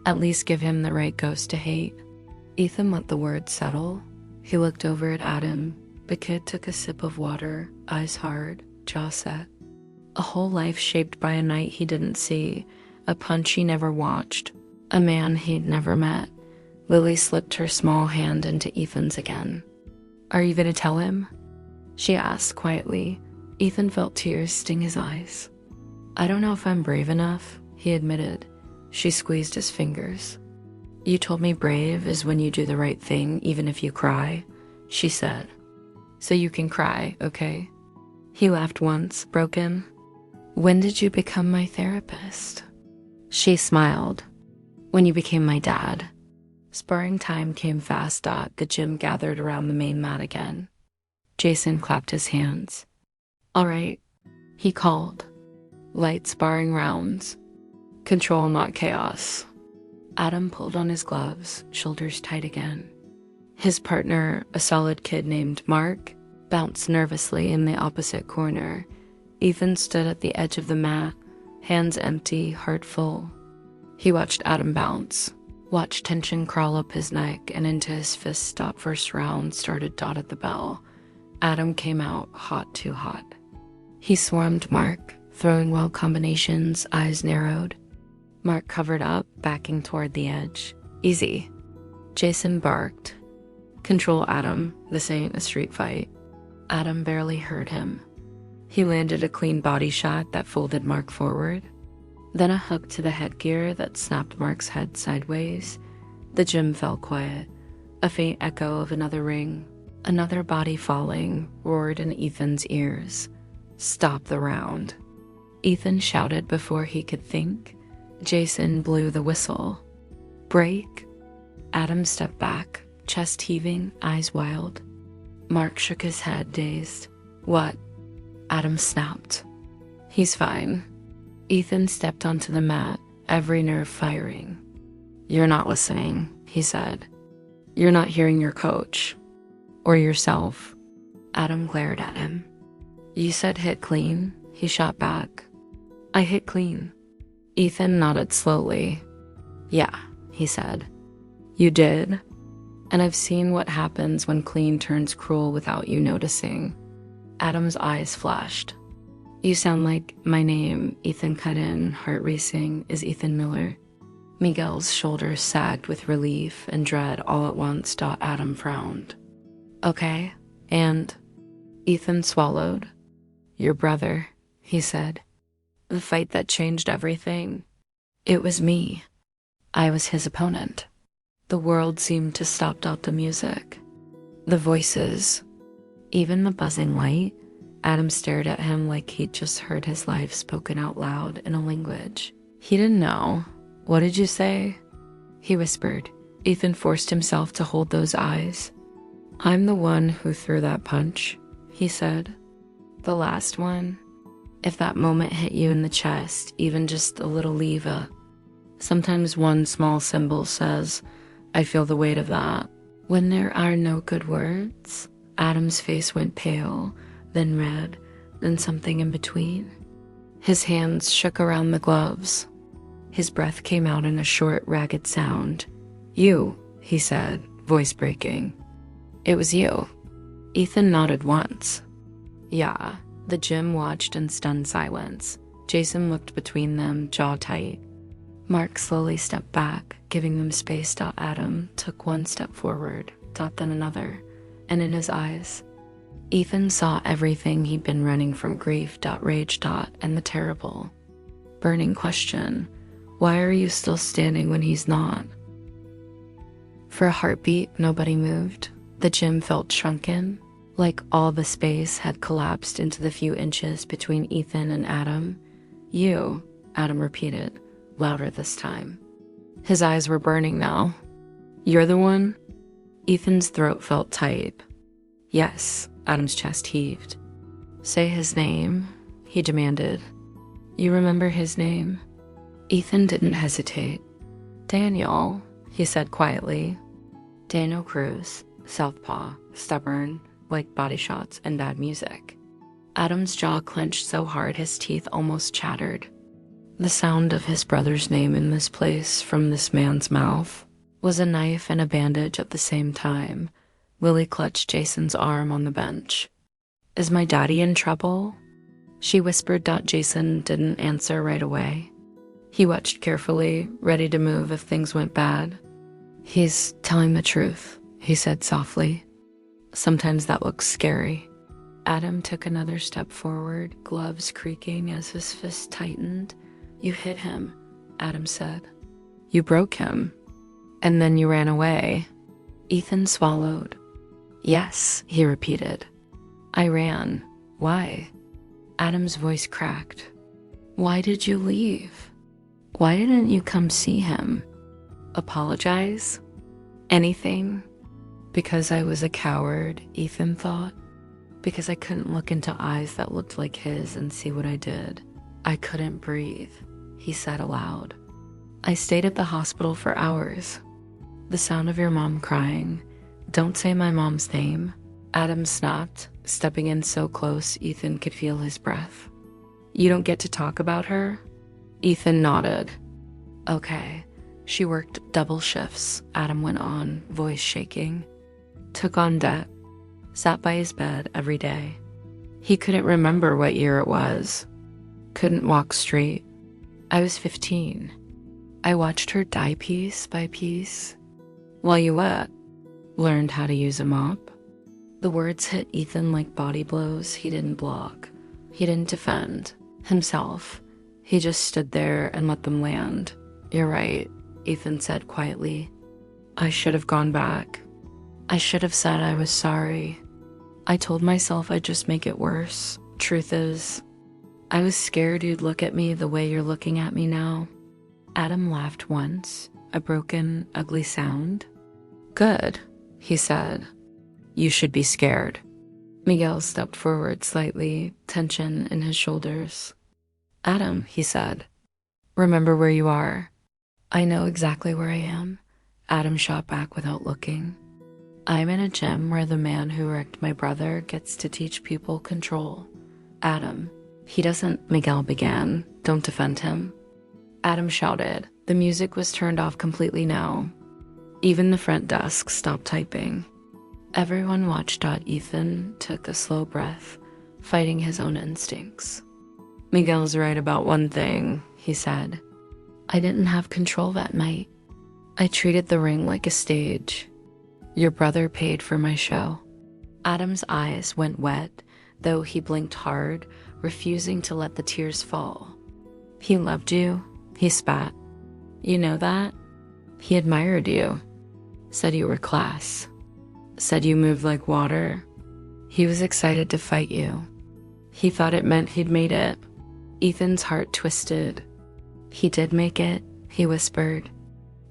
At least give him the right ghost to hate. Ethan let the words settle. He looked over at Adam. The kid took a sip of water, eyes hard, jaw set. A whole life shaped by a night he didn't see, a punch he never watched, a man he'd never met. Lily slipped her small hand into Ethan's again. Are you gonna tell him? She asked quietly. Ethan felt tears sting his eyes. I don't know if I'm brave enough, he admitted. She squeezed his fingers. You told me brave is when you do the right thing, even if you cry, she said. So you can cry, okay? He laughed once, broken. When did you become my therapist? She smiled. When you became my dad. Sparring time came fast. The gym gathered around the main mat again. Jason clapped his hands. All right, he called. Light sparring rounds. Control, not chaos. Adam pulled on his gloves, shoulders tight again. His partner, a solid kid named Mark, bounced nervously in the opposite corner. Ethan stood at the edge of the mat, hands empty, heart full. He watched Adam bounce, watched tension crawl up his neck and into his fist. First round started. At the bell. Adam came out hot, too hot. He swarmed Mark, throwing well combinations, eyes narrowed. Mark covered up, backing toward the edge. Easy. Jason barked. Control, Adam. This ain't a street fight. Adam barely heard him. He landed a clean body shot that folded Mark forward. Then a hook to the headgear that snapped Mark's head sideways. The gym fell quiet. A faint echo of another ring. Another body falling roared in Ethan's ears. Stop the round. Ethan shouted before he could think. Jason blew the whistle. Break. Adam stepped back, chest heaving, eyes wild. Mark shook his head, dazed. What? Adam snapped. He's fine. Ethan stepped onto the mat, every nerve firing. You're not listening, he said. You're not hearing your coach. Or yourself. Adam glared at him. You said hit clean, he shot back. I hit clean. Ethan nodded slowly. Yeah, he said. You did? And I've seen what happens when clean turns cruel without you noticing. Adam's eyes flashed. You sound like my name, Ethan cut in, heart racing, is Ethan Miller. Miguel's shoulders sagged with relief and dread all at once. Adam frowned. Okay, and Ethan swallowed. Your brother, he said. The fight that changed everything. It was me. I was his opponent. The world seemed to stop. The music. The voices. Even the buzzing light. Adam stared at him like he'd just heard his life spoken out loud in a language he didn't know. What did you say? He whispered. Ethan forced himself to hold those eyes. I'm the one who threw that punch, he said. The last one. If that moment hit you in the chest, even just a little leva. Sometimes one small symbol says, I feel the weight of that. When there are no good words, Adam's face went pale, then red, then something in between. His hands shook around the gloves. His breath came out in a short, ragged sound. You, he said, voice breaking. It was you. Ethan nodded once. Yeah. The gym watched in stunned silence. Jason looked between them, jaw tight. Mark slowly stepped back, giving them space. Adam took one step forward, then another, and in his eyes, Ethan saw everything he'd been running from grief, rage, and the terrible, burning question, why are you still standing when he's not? For a heartbeat, nobody moved. The gym felt shrunken, like all the space had collapsed into the few inches between Ethan and Adam. You, Adam repeated, louder this time. His eyes were burning now. You're the one? Ethan's throat felt tight. Yes, Adam's chest heaved. Say his name, he demanded. You remember his name? Ethan didn't hesitate. Daniel, he said quietly. Daniel Cruz, southpaw, stubborn, like body shots and bad music. Adam's jaw clenched so hard his teeth almost chattered. The sound of his brother's name in this place from this man's mouth was a knife and a bandage at the same time. Lily clutched Jason's arm on the bench. Is my daddy in trouble? She whispered. Jason didn't answer right away. He watched carefully, ready to move if things went bad. He's telling the truth, he said softly. Sometimes that looks scary. Adam took another step forward, gloves creaking as his fist tightened. You hit him, Adam said. You broke him. And then you ran away. Ethan swallowed. Yes, he repeated. I ran. Why? Adam's voice cracked. Why did you leave? Why didn't you come see him? Apologize? Anything? Because I was a coward, Ethan thought. Because I couldn't look into eyes that looked like his and see what I did. I couldn't breathe, he said aloud. I stayed at the hospital for hours. The sound of your mom crying. Don't say my mom's name. Adam snapped, stepping in so close Ethan could feel his breath. You don't get to talk about her? Ethan nodded. Okay. She worked double shifts, Adam went on, voice shaking. Took on debt. Sat by his bed every day. He couldn't remember what year it was. Couldn't walk straight. I was 15. I watched her die piece by piece. While you what? Learned how to use a mop. The words hit Ethan like body blows. He didn't block. He didn't defend himself. He just stood there and let them land. You're right, Ethan said quietly. I should have gone back. I should have said I was sorry. I told myself I'd just make it worse. Truth is, I was scared you'd look at me the way you're looking at me now. Adam laughed once, a broken, ugly sound. Good, he said. You should be scared. Miguel stepped forward slightly, tension in his shoulders. Adam, he said, remember where you are. I know exactly where I am. Adam shot back without looking. I'm in a gym where the man who wrecked my brother gets to teach people control. Adam, he doesn't, Miguel began. Don't defend him. Adam shouted. The music was turned off completely now. Even the front desk stopped typing. Everyone watched. Ethan took a slow breath, fighting his own instincts. Miguel's right about one thing, he said. I didn't have control that night. I treated the ring like a stage. Your brother paid for my show. Adam's eyes went wet, though he blinked hard, refusing to let the tears fall. He loved you, he spat. You know that? He admired you. Said you were class. Said you moved like water. He was excited to fight you. He thought it meant he'd made it. Ethan's heart twisted. He did make it, he whispered.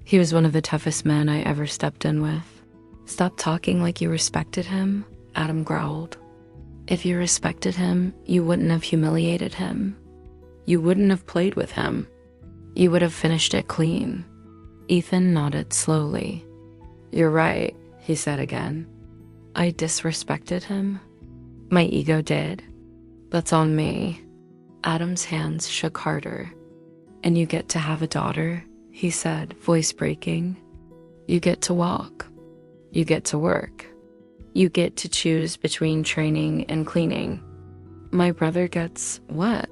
He was one of the toughest men I ever stepped in with. Stop talking like you respected him, Adam growled. If you respected him, you wouldn't have humiliated him. You wouldn't have played with him. You would have finished it clean. Ethan nodded slowly. You're right, he said again. I disrespected him. My ego did. That's on me. Adam's hands shook harder. And you get to have a daughter, he said, voice breaking. You get to walk. You get to work. You get to choose between training and cleaning. My brother gets what?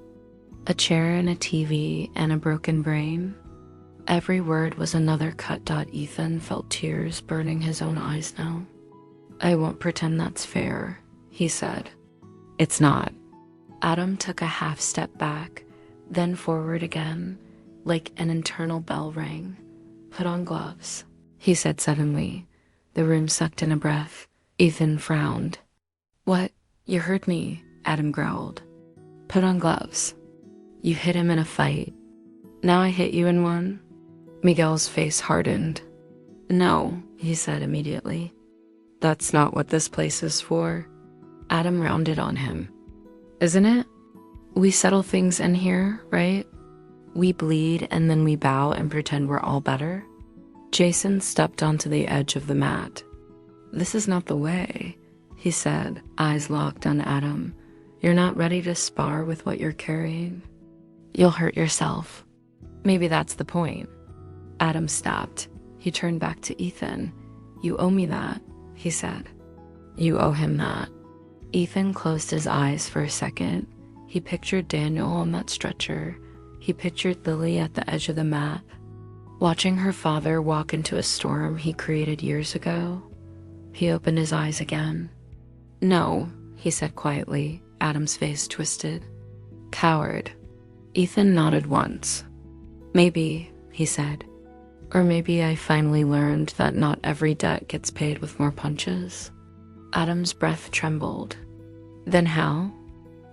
A chair and a TV and a broken brain? Every word was another cut. Ethan felt tears burning his own eyes now. I won't pretend that's fair, he said. It's not. Adam took a half step back, then forward again, like an internal bell rang. Put on gloves, he said suddenly. The room sucked in a breath. Ethan frowned. What? You heard me, Adam growled. Put on gloves. You hit him in a fight. Now I hit you in one? Miguel's face hardened. No, he said immediately. That's not what this place is for. Adam rounded on him. Isn't it? We settle things in here, right? We bleed and then we bow and pretend we're all better. Jason stepped onto the edge of the mat. This is not the way, he said, eyes locked on Adam. You're not ready to spar with what you're carrying. You'll hurt yourself. Maybe that's the point. Adam stopped. He turned back to Ethan. You owe me that, he said. You owe him that. Ethan closed his eyes for a second. He pictured Daniel on that stretcher. He pictured Lily at the edge of the mat, watching her father walk into a storm he created years ago. He opened his eyes again. No, he said quietly. Adam's face twisted. Coward. Ethan nodded once. Maybe, he said. Or maybe I finally learned that not every debt gets paid with more punches. Adam's breath trembled. Then how?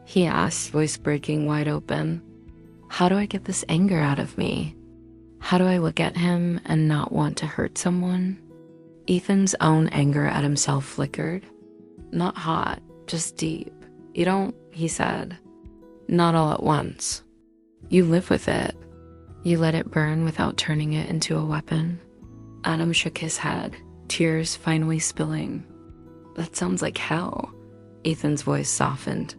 He asked, voice breaking wide open. How do I get this anger out of me? How do I look at him and not want to hurt someone? Ethan's own anger at himself flickered. Not hot, just deep. You don't, he said. Not all at once. You live with it. You let it burn without turning it into a weapon. Adam shook his head, tears finally spilling. That sounds like hell. Ethan's voice softened.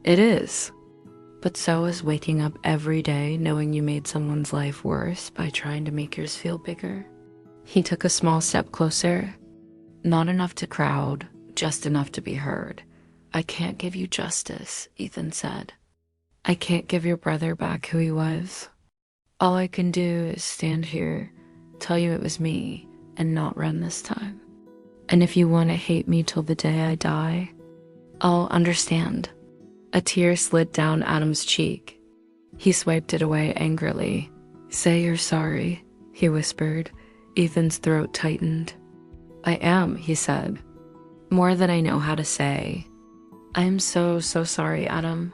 It is. But so is waking up every day knowing you made someone's life worse by trying to make yours feel bigger. He took a small step closer. Not enough to crowd, just enough to be heard. I can't give you justice, Ethan said. I can't give your brother back who he was. All I can do is stand here, tell you it was me, and not run this time. And if you want to hate me till the day I die, I'll understand. A tear slid down Adam's cheek. He swiped it away angrily. Say you're sorry, he whispered. Ethan's throat tightened. I am, he said. More than I know how to say. I am so sorry, Adam.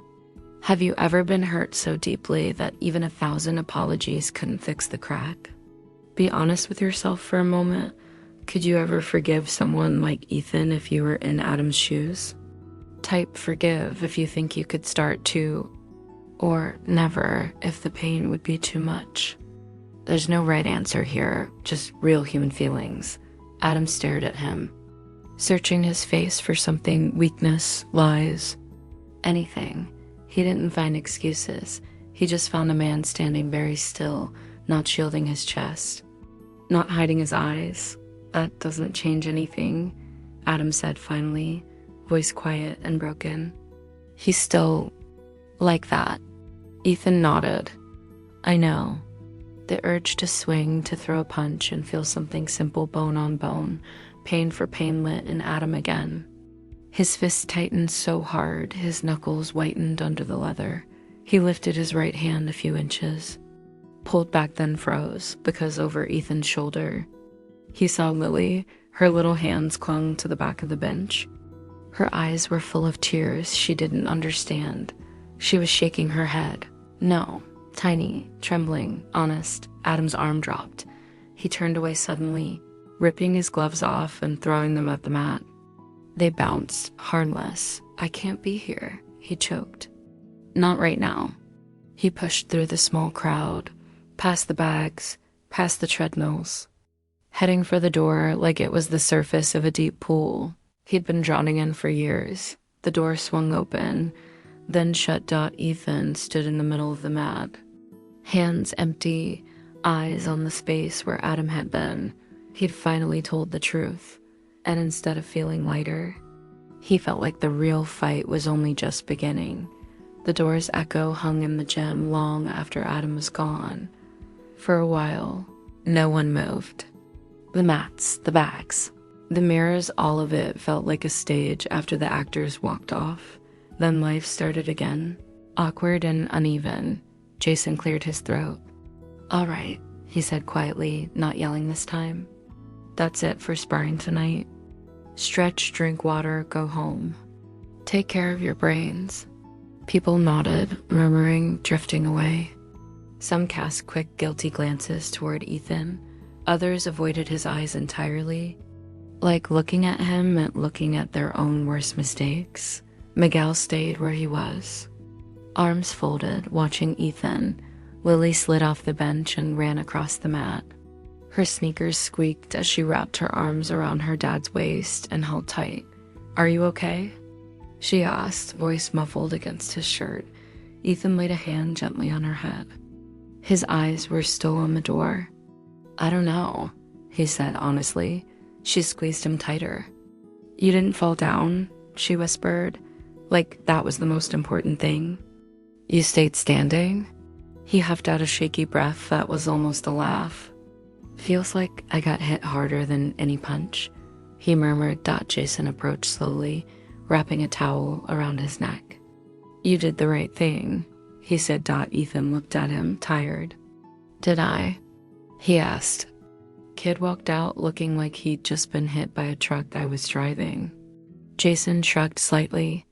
Have you ever been hurt so deeply that even 1,000 apologies couldn't fix the crack? Be honest with yourself for a moment. Could you ever forgive someone like Ethan if you were in Adam's shoes? Type forgive if you think you could start to, or never if the pain would be too much. There's no right answer here, just real human feelings. Adam stared at him, searching his face for something, weakness, lies, anything. He didn't find excuses. He just found a man standing very still, not shielding his chest, not hiding his eyes. That doesn't change anything, Adam said finally, voice quiet and broken. He's still like that. Ethan nodded. I know. The urge to swing, to throw a punch and feel something simple bone on bone, pain for pain lit in Adam again. His fist tightened so hard, his knuckles whitened under the leather. He lifted his right hand a few inches, pulled back then froze, because over Ethan's shoulder, he saw Lily. Her little hands clung to the back of the bench. Her eyes were full of tears she didn't understand. She was shaking her head. No, tiny, trembling, honest. Adam's arm dropped. He turned away suddenly, ripping his gloves off and throwing them at the mat. They bounced, harmless. I can't be here, he choked. Not right now. He pushed through the small crowd, past the bags, past the treadmills, heading for the door like it was the surface of a deep pool he'd been drowning in for years. The door swung open, then shut. Ethan stood in the middle of the mat, hands empty, eyes on the space where Adam had been. He'd finally told the truth. And instead of feeling lighter, he felt like the real fight was only just beginning. The door's echo hung in the gym long after Adam was gone. For a while, no one moved. The mats, the bags, The mirrors, all of it, felt like a stage after the actors walked off. Then life started again. Awkward and uneven, Jason cleared his throat. "All right," he said quietly, not yelling this time. "That's it for sparring tonight. Stretch, drink water, go home. Take care of your brains." People nodded, murmuring, drifting away. Some cast quick, guilty glances toward Ethan. Others avoided his eyes entirely. Like looking at him meant looking at their own worst mistakes. Miguel stayed where he was. Arms folded, watching Ethan, Lily slid off the bench and ran across the mat. Her sneakers squeaked as she wrapped her arms around her dad's waist and held tight. "Are you okay?" she asked, voice muffled against his shirt. Ethan laid a hand gently on her head. His eyes were still on the door. "I don't know," he said honestly. She squeezed him tighter. "You didn't fall down," she whispered, like that was the most important thing. "You stayed standing?" He huffed out a shaky breath that was almost a laugh. "Feels like I got hit harder than any punch," he murmured. Jason approached slowly, wrapping a towel around his neck. "You did the right thing," he said. Ethan looked at him, tired. "Did I?" he asked. Kid walked out looking like he'd just been hit by a truck I was driving. Jason shrugged slightly.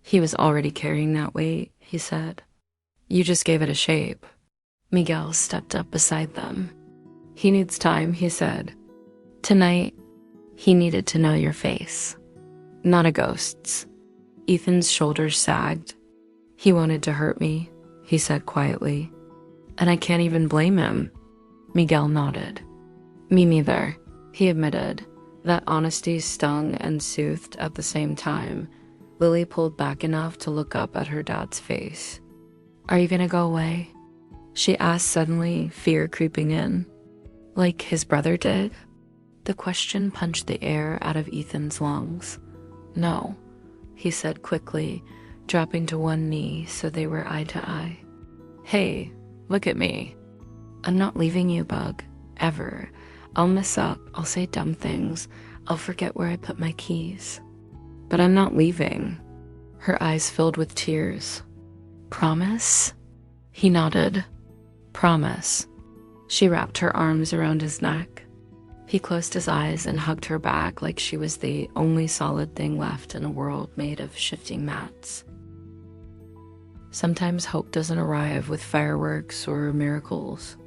"He was already carrying that weight," he said. "You just gave it a shape." Miguel stepped up beside them. "He needs time," he said. "Tonight, he needed to know your face, not a ghost's." Ethan's shoulders sagged. "He wanted to hurt me," he said quietly. "And I can't even blame him." Miguel nodded. "Me neither," he admitted. That honesty stung and soothed at the same time. Lily pulled back enough to look up at her dad's face. "Are you gonna go away?" she asked suddenly, fear creeping in. Like his brother did? The question punched the air out of Ethan's lungs. "No," he said quickly, dropping to one knee so they were eye to eye. "Hey, look at me. I'm not leaving you, Bug. Ever. I'll mess up, I'll say dumb things, I'll forget where I put my keys. But I'm not leaving." Her eyes filled with tears. "Promise?" He nodded. "Promise." She wrapped her arms around his neck. He closed his eyes and hugged her back like she was the only solid thing left in a world made of shifting mats. Sometimes hope doesn't arrive with fireworks or miracles.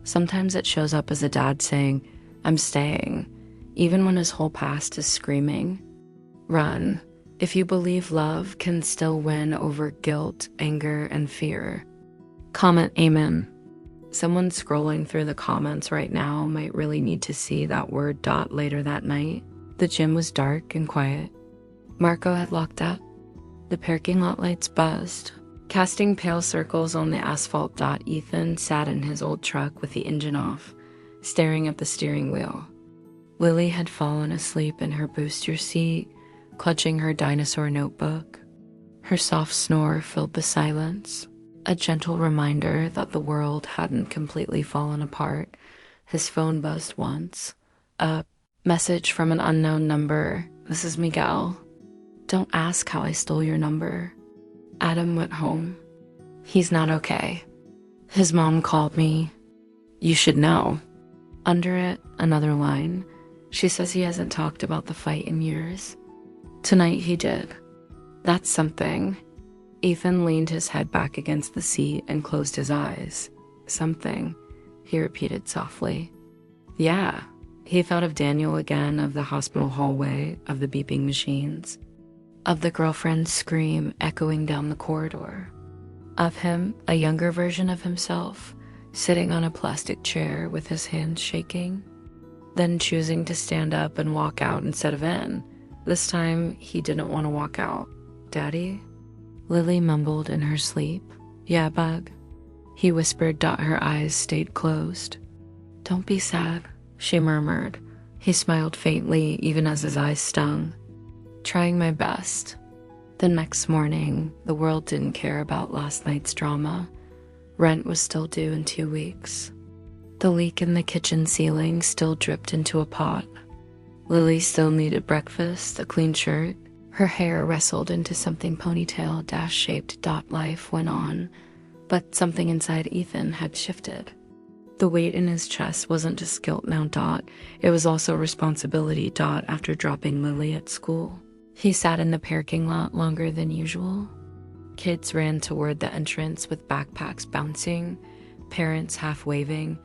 Sometimes it shows up as a dad saying, "I'm staying," even when his whole past is screaming, "Run," if you believe love can still win over guilt, anger, and fear. Comment amen. Someone scrolling through the comments right now might really need to see that word. Later that night, the gym was dark and quiet. Marco had locked up. The parking lot lights buzzed, casting pale circles on the asphalt. Ethan sat in his old truck with the engine off, staring at the steering wheel. Lily had fallen asleep in her booster seat, clutching her dinosaur notebook. Her soft snore filled the silence, a gentle reminder that the world hadn't completely fallen apart. His phone buzzed once. A message from an unknown number. "This is Miguel. Don't ask how I stole your number. Adam went home. He's not okay. His mom called me. You should know." Under it, another line. "She says he hasn't talked about the fight in years. Tonight he did. That's something." Ethan leaned his head back against the seat and closed his eyes. "Something," he repeated softly. "Yeah." He thought of Daniel again, of the hospital hallway, of the beeping machines, of the girlfriend's scream echoing down the corridor, of him, a younger version of himself, sitting on a plastic chair with his hands shaking, then choosing to stand up and walk out instead of in. This time, he didn't want to walk out. "Daddy?" Lily mumbled in her sleep. "Yeah, Bug?" He whispered. Her eyes stayed closed. "Don't be sad," she murmured. He smiled faintly, even as his eyes stung. "Trying my best." The next morning, the world didn't care about last night's drama. Rent was still due in 2 weeks. The leak in the kitchen ceiling still dripped into a pot. Lily still needed breakfast, a clean shirt. Her hair wrestled into something ponytail dash-shaped. Life went on, but something inside Ethan had shifted. The weight in his chest wasn't just guilt now. It was also responsibility. After dropping Lily at school, he sat in the parking lot longer than usual. Kids ran toward the entrance with backpacks bouncing, parents half waving,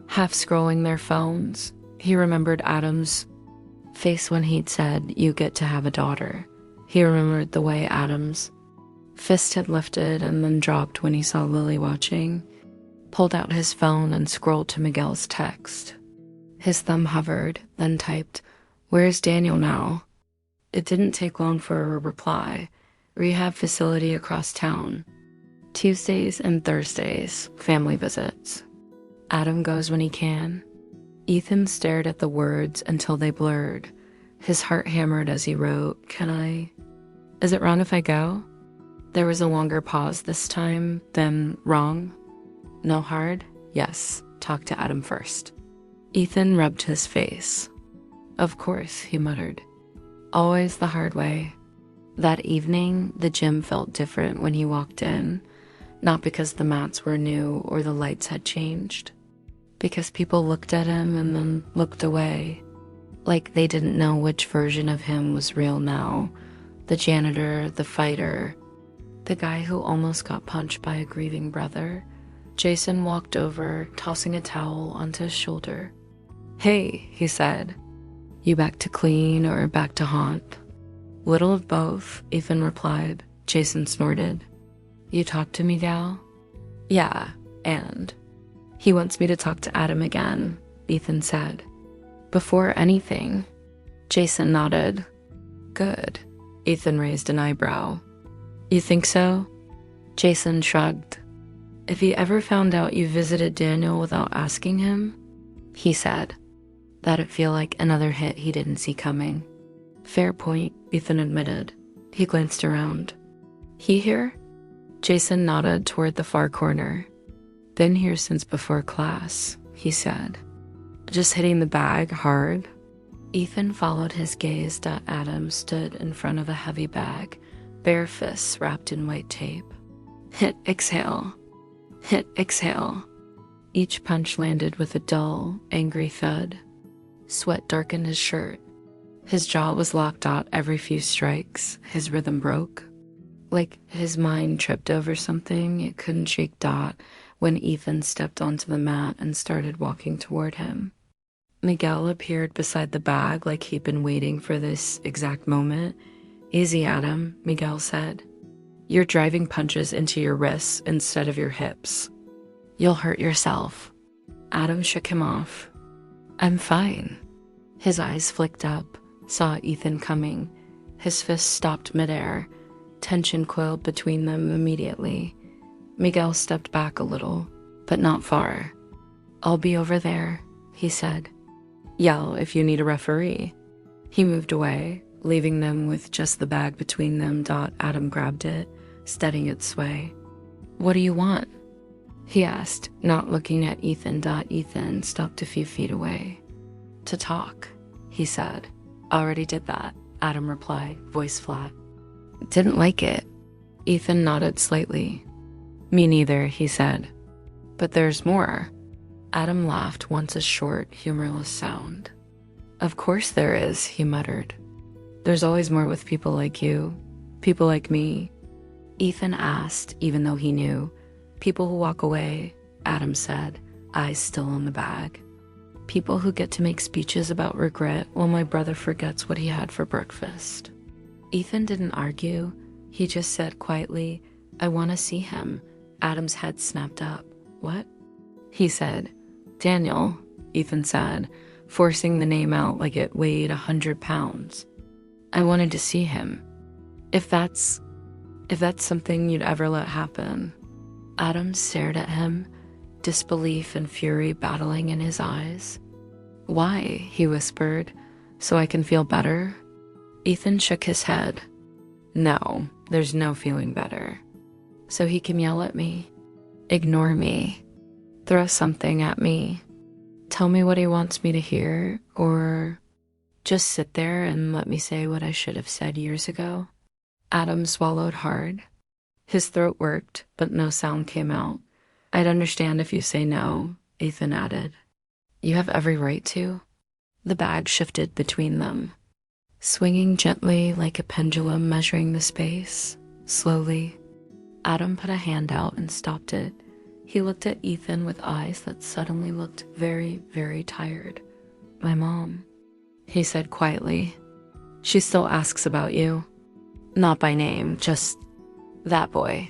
half scrolling their phones. He remembered Adam's face when he'd said, "You get to have a daughter." He remembered the way Adam's fist had lifted and then dropped when he saw Lily watching, pulled out his phone and scrolled to Miguel's text. His thumb hovered, then typed, "Where's Daniel now?" It didn't take long for a reply. "Rehab facility across town. Tuesdays and Thursdays, family visits. Adam goes when he can." Ethan stared at the words until they blurred. His heart hammered as he wrote, Is it wrong if I go?" There was a longer pause this time, then wrong. "No hard? Yes, talk to Adam first." Ethan rubbed his face. "Of course," he muttered. "Always the hard way." That evening, the gym felt different when he walked in, not because the mats were new or the lights had changed, because people looked at him and then looked away, like they didn't know which version of him was real now. The janitor, the fighter, the guy who almost got punched by a grieving brother. Jason walked over, tossing a towel onto his shoulder. "Hey," he said. "You back to clean or back to haunt?" "Little of both," Ethan replied. Jason snorted. "You talk to me, gal?" "Yeah, and he wants me to talk to Adam again," Ethan said. "Before anything." Jason nodded. "Good." Ethan raised an eyebrow. "You think so?" Jason shrugged. "If he ever found out you visited Daniel without asking him," he said, "that'd feel like another hit he didn't see coming." "Fair point," Ethan admitted. He glanced around. "He here?" Jason nodded toward the far corner. "Been here since before class," he said. "Just hitting the bag hard?" Ethan followed his gaze. Adam stood in front of a heavy bag, bare fists wrapped in white tape. Hit, exhale. Hit, exhale. Each punch landed with a dull, angry thud. Sweat darkened his shirt. His jaw was locked out every few strikes. His rhythm broke. Like his mind tripped over something it couldn't shake. When Ethan stepped onto the mat and started walking toward him, Miguel appeared beside the bag like he'd been waiting for this exact moment. "Easy, Adam," Miguel said. "You're driving punches into your wrists instead of your hips. You'll hurt yourself." Adam shook him off. "I'm fine." His eyes flicked up, saw Ethan coming. His fists stopped midair. Tension coiled between them immediately. Miguel stepped back a little, but not far. "I'll be over there," he said. "Yell if you need a referee." He moved away, leaving them with just the bag between them. Adam grabbed it, steadying its sway. "What do you want?" he asked, not looking at Ethan. Ethan stopped a few feet away. "To talk," he said. "Already did that," Adam replied, voice flat. "Didn't like it." Ethan nodded slightly. "Me neither," he said. "But there's more." Adam laughed, once a short, humorless sound. "Of course there is," he muttered. "There's always more with people like you, people like me." Ethan asked, even though he knew. "People who walk away," Adam said, eyes still on the bag. "People who get to make speeches about regret while my brother forgets what he had for breakfast." Ethan didn't argue. He just said quietly, "I want to see him." Adam's head snapped up. "What?" he said. "Daniel," Ethan said, forcing the name out like it weighed 100 pounds. "I wanted to see him. If that's something you'd ever let happen." Adam stared at him, disbelief and fury battling in his eyes. "Why?" he whispered. "So I can feel better?" Ethan shook his head. "No, there's no feeling better. So he can yell at me, ignore me, throw something at me, tell me what he wants me to hear, or Just sit there and let me say what I should have said years ago. Adam swallowed hard. His throat worked, but no sound came out. I'd understand if you say no, Ethan added. You have every right to. The bag shifted between them, swinging gently like a pendulum measuring the space. Slowly, Adam put a hand out and stopped it. He looked at Ethan with eyes that suddenly looked very, very tired. My mom, he said quietly. She still asks about you. Not by name, just that boy.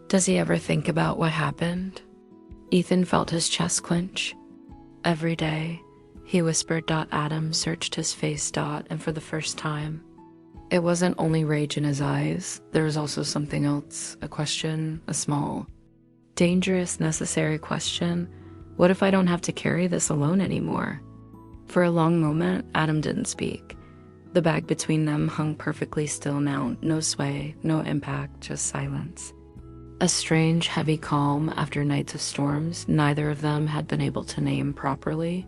Does he ever think about what happened? Ethan felt his chest clench. Every day, he whispered. Adam searched his face. And for the first time, it wasn't only rage in his eyes. There was also something else, a question, a small, dangerous, necessary question. What if I don't have to carry this alone anymore? For a long moment, Adam didn't speak. The bag between them hung perfectly still now, no sway, no impact, just silence. A strange, heavy calm after nights of storms neither of them had been able to name properly.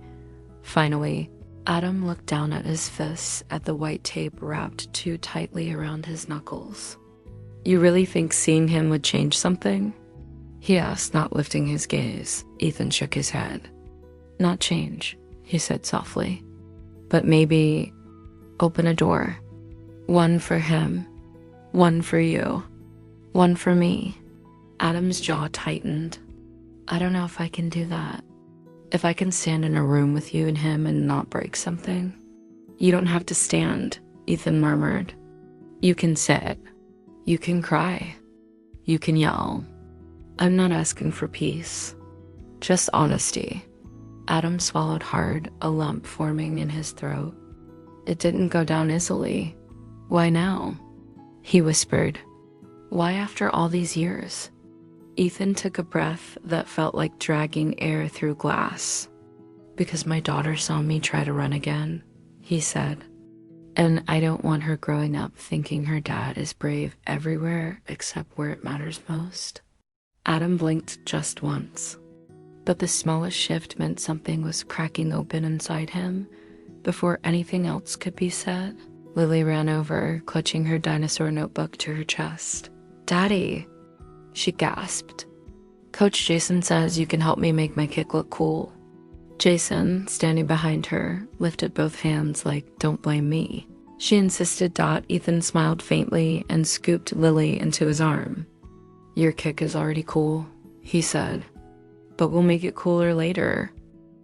Finally, Adam looked down at his fists, at the white tape wrapped too tightly around his knuckles. You really think seeing him would change something? He asked, not lifting his gaze. Ethan shook his head. Not change, he said softly, but maybe open a door. One for him, one for you, one for me. Adam's jaw tightened. I don't know if I can do that. If I can stand in a room with you and him and not break something. You don't have to stand, Ethan murmured. You can sit. You can cry. You can yell. I'm not asking for peace. Just honesty. Adam swallowed hard, a lump forming in his throat. It didn't go down easily. Why now? He whispered. Why after all these years? Ethan took a breath that felt like dragging air through glass. Because my daughter saw me try to run again, he said. And I don't want her growing up thinking her dad is brave everywhere except where it matters most. Adam blinked just once. But the smallest shift meant something was cracking open inside him. Before anything else could be said, Lily ran over, clutching her dinosaur notebook to her chest. Daddy, she gasped. Coach Jason says you can help me make my kick look cool. Jason, standing behind her, lifted both hands like, don't blame me. She insisted. Ethan smiled faintly and scooped Lily into his arm. Your kick is already cool, he said. But we'll make it cooler later.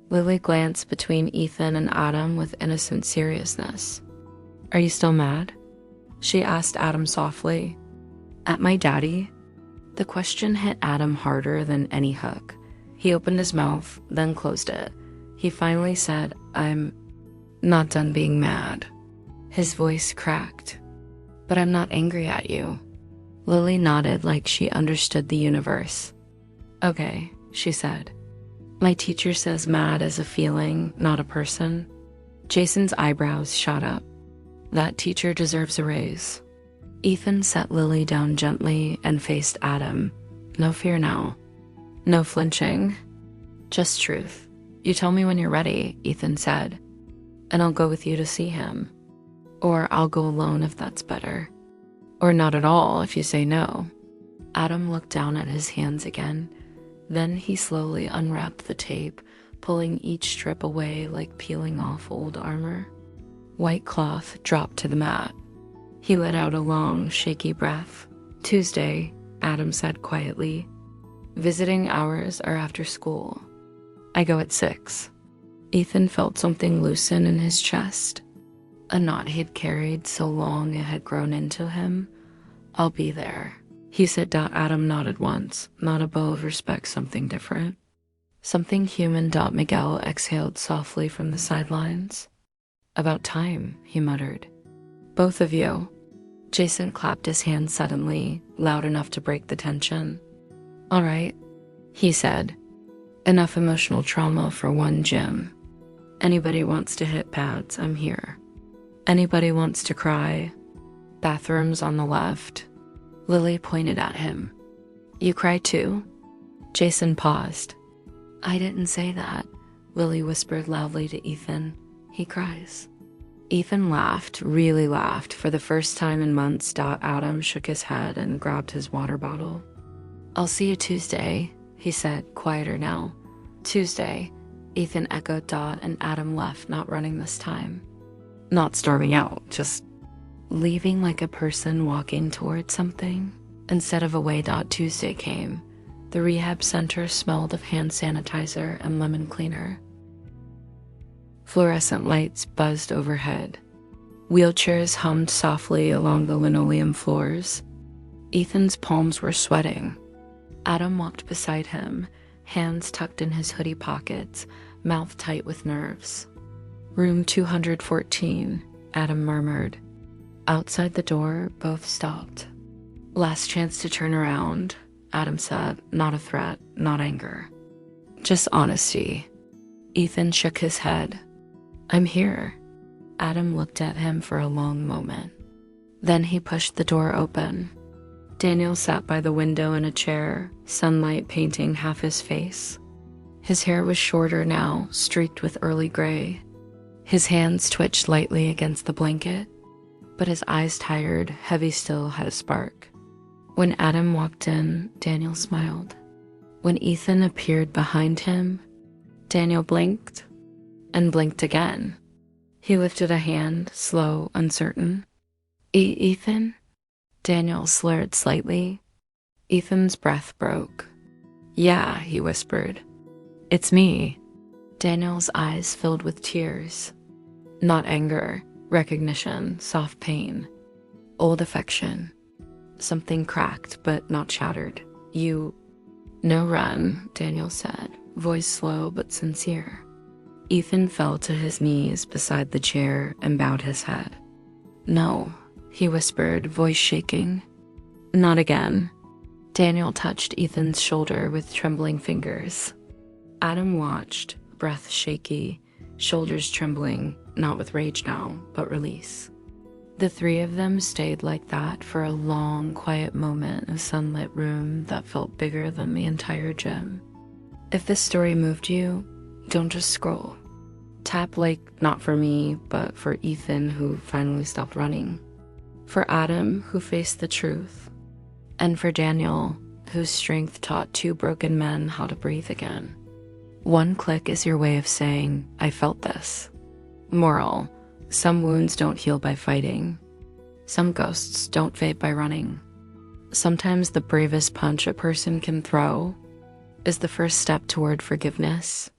Lily glanced between Ethan and Adam with innocent seriousness. Are you still mad? She asked Adam softly. At my daddy? The question hit Adam harder than any hook. He opened his mouth, then closed it. He finally said, I'm not done being mad. His voice cracked. But I'm not angry at you. Lily nodded like she understood the universe. Okay, she said. My teacher says mad is a feeling, not a person. Jason's eyebrows shot up. That teacher deserves a raise. Ethan set Lily down gently and faced Adam. No fear now. No flinching. Just truth. You tell me when you're ready, Ethan said. And I'll go with you to see him. Or I'll go alone if that's better. Or not at all if you say no. Adam looked down at his hands again. Then he slowly unwrapped the tape, pulling each strip away like peeling off old armor. White cloth dropped to the mat. He let out a long, shaky breath. Tuesday, Adam said quietly. Visiting hours are after school. I go at 6. Ethan felt something loosen in his chest. A knot he'd carried so long it had grown into him. I'll be there, he said. Adam nodded once, not a bow of respect, something different. Something human. Miguel exhaled softly from the sidelines. About time, he muttered. Both of you. Jason clapped his hands suddenly, loud enough to break the tension. All right, he said. Enough emotional trauma for one gym. Anybody wants to hit pads, I'm here. Anybody wants to cry? Bathrooms on the left. Lily pointed at him. You cry too? Jason paused. I didn't say that, Lily whispered loudly to Ethan. He cries. Ethan laughed, really laughed. For the first time in months, Adam shook his head and grabbed his water bottle. "I'll see you Tuesday," he said, quieter now. "Tuesday," Ethan echoed. And Adam left, not running this time. Not storming out, just leaving like a person walking towards something. Instead of away. Tuesday came. The rehab center smelled of hand sanitizer and lemon cleaner. Fluorescent lights buzzed overhead. Wheelchairs hummed softly along the linoleum floors. Ethan's palms were sweating. Adam walked beside him, hands tucked in his hoodie pockets, mouth tight with nerves. "Room 214, Adam murmured. Outside the door, both stopped. "Last chance to turn around," Adam said, not a threat, not anger. "Just honesty." Ethan shook his head. "I'm here." Adam looked at him for a long moment. Then he pushed the door open. Daniel sat by the window in a chair, sunlight painting half his face. His hair was shorter now, streaked with early gray. His hands twitched lightly against the blanket, but his eyes tired, heavy still, had a spark. When Adam walked in, Daniel smiled. When Ethan appeared behind him, Daniel blinked and blinked again. He lifted a hand, slow, uncertain. Ethan?" Daniel slurred slightly. Ethan's breath broke. "Yeah," he whispered. "It's me." Daniel's eyes filled with tears. Not anger, recognition, soft pain, old affection. Something cracked, but not shattered. "No run," Daniel said, voice slow but sincere. Ethan fell to his knees beside the chair and bowed his head. "No," he whispered, voice shaking. "Not again." Daniel touched Ethan's shoulder with trembling fingers. Adam watched, breath shaky, shoulders trembling, not with rage now, but release. The three of them stayed like that for a long, quiet moment, a sunlit room that felt bigger than the entire gym. If this story moved you, don't just scroll. Tap like, not for me, but for Ethan, who finally stopped running. For Adam, who faced the truth. And for Daniel, whose strength taught two broken men how to breathe again. One click is your way of saying, "I felt this." Moral: some wounds don't heal by fighting. Some ghosts don't fade by running. Sometimes the bravest punch a person can throw is the first step toward forgiveness.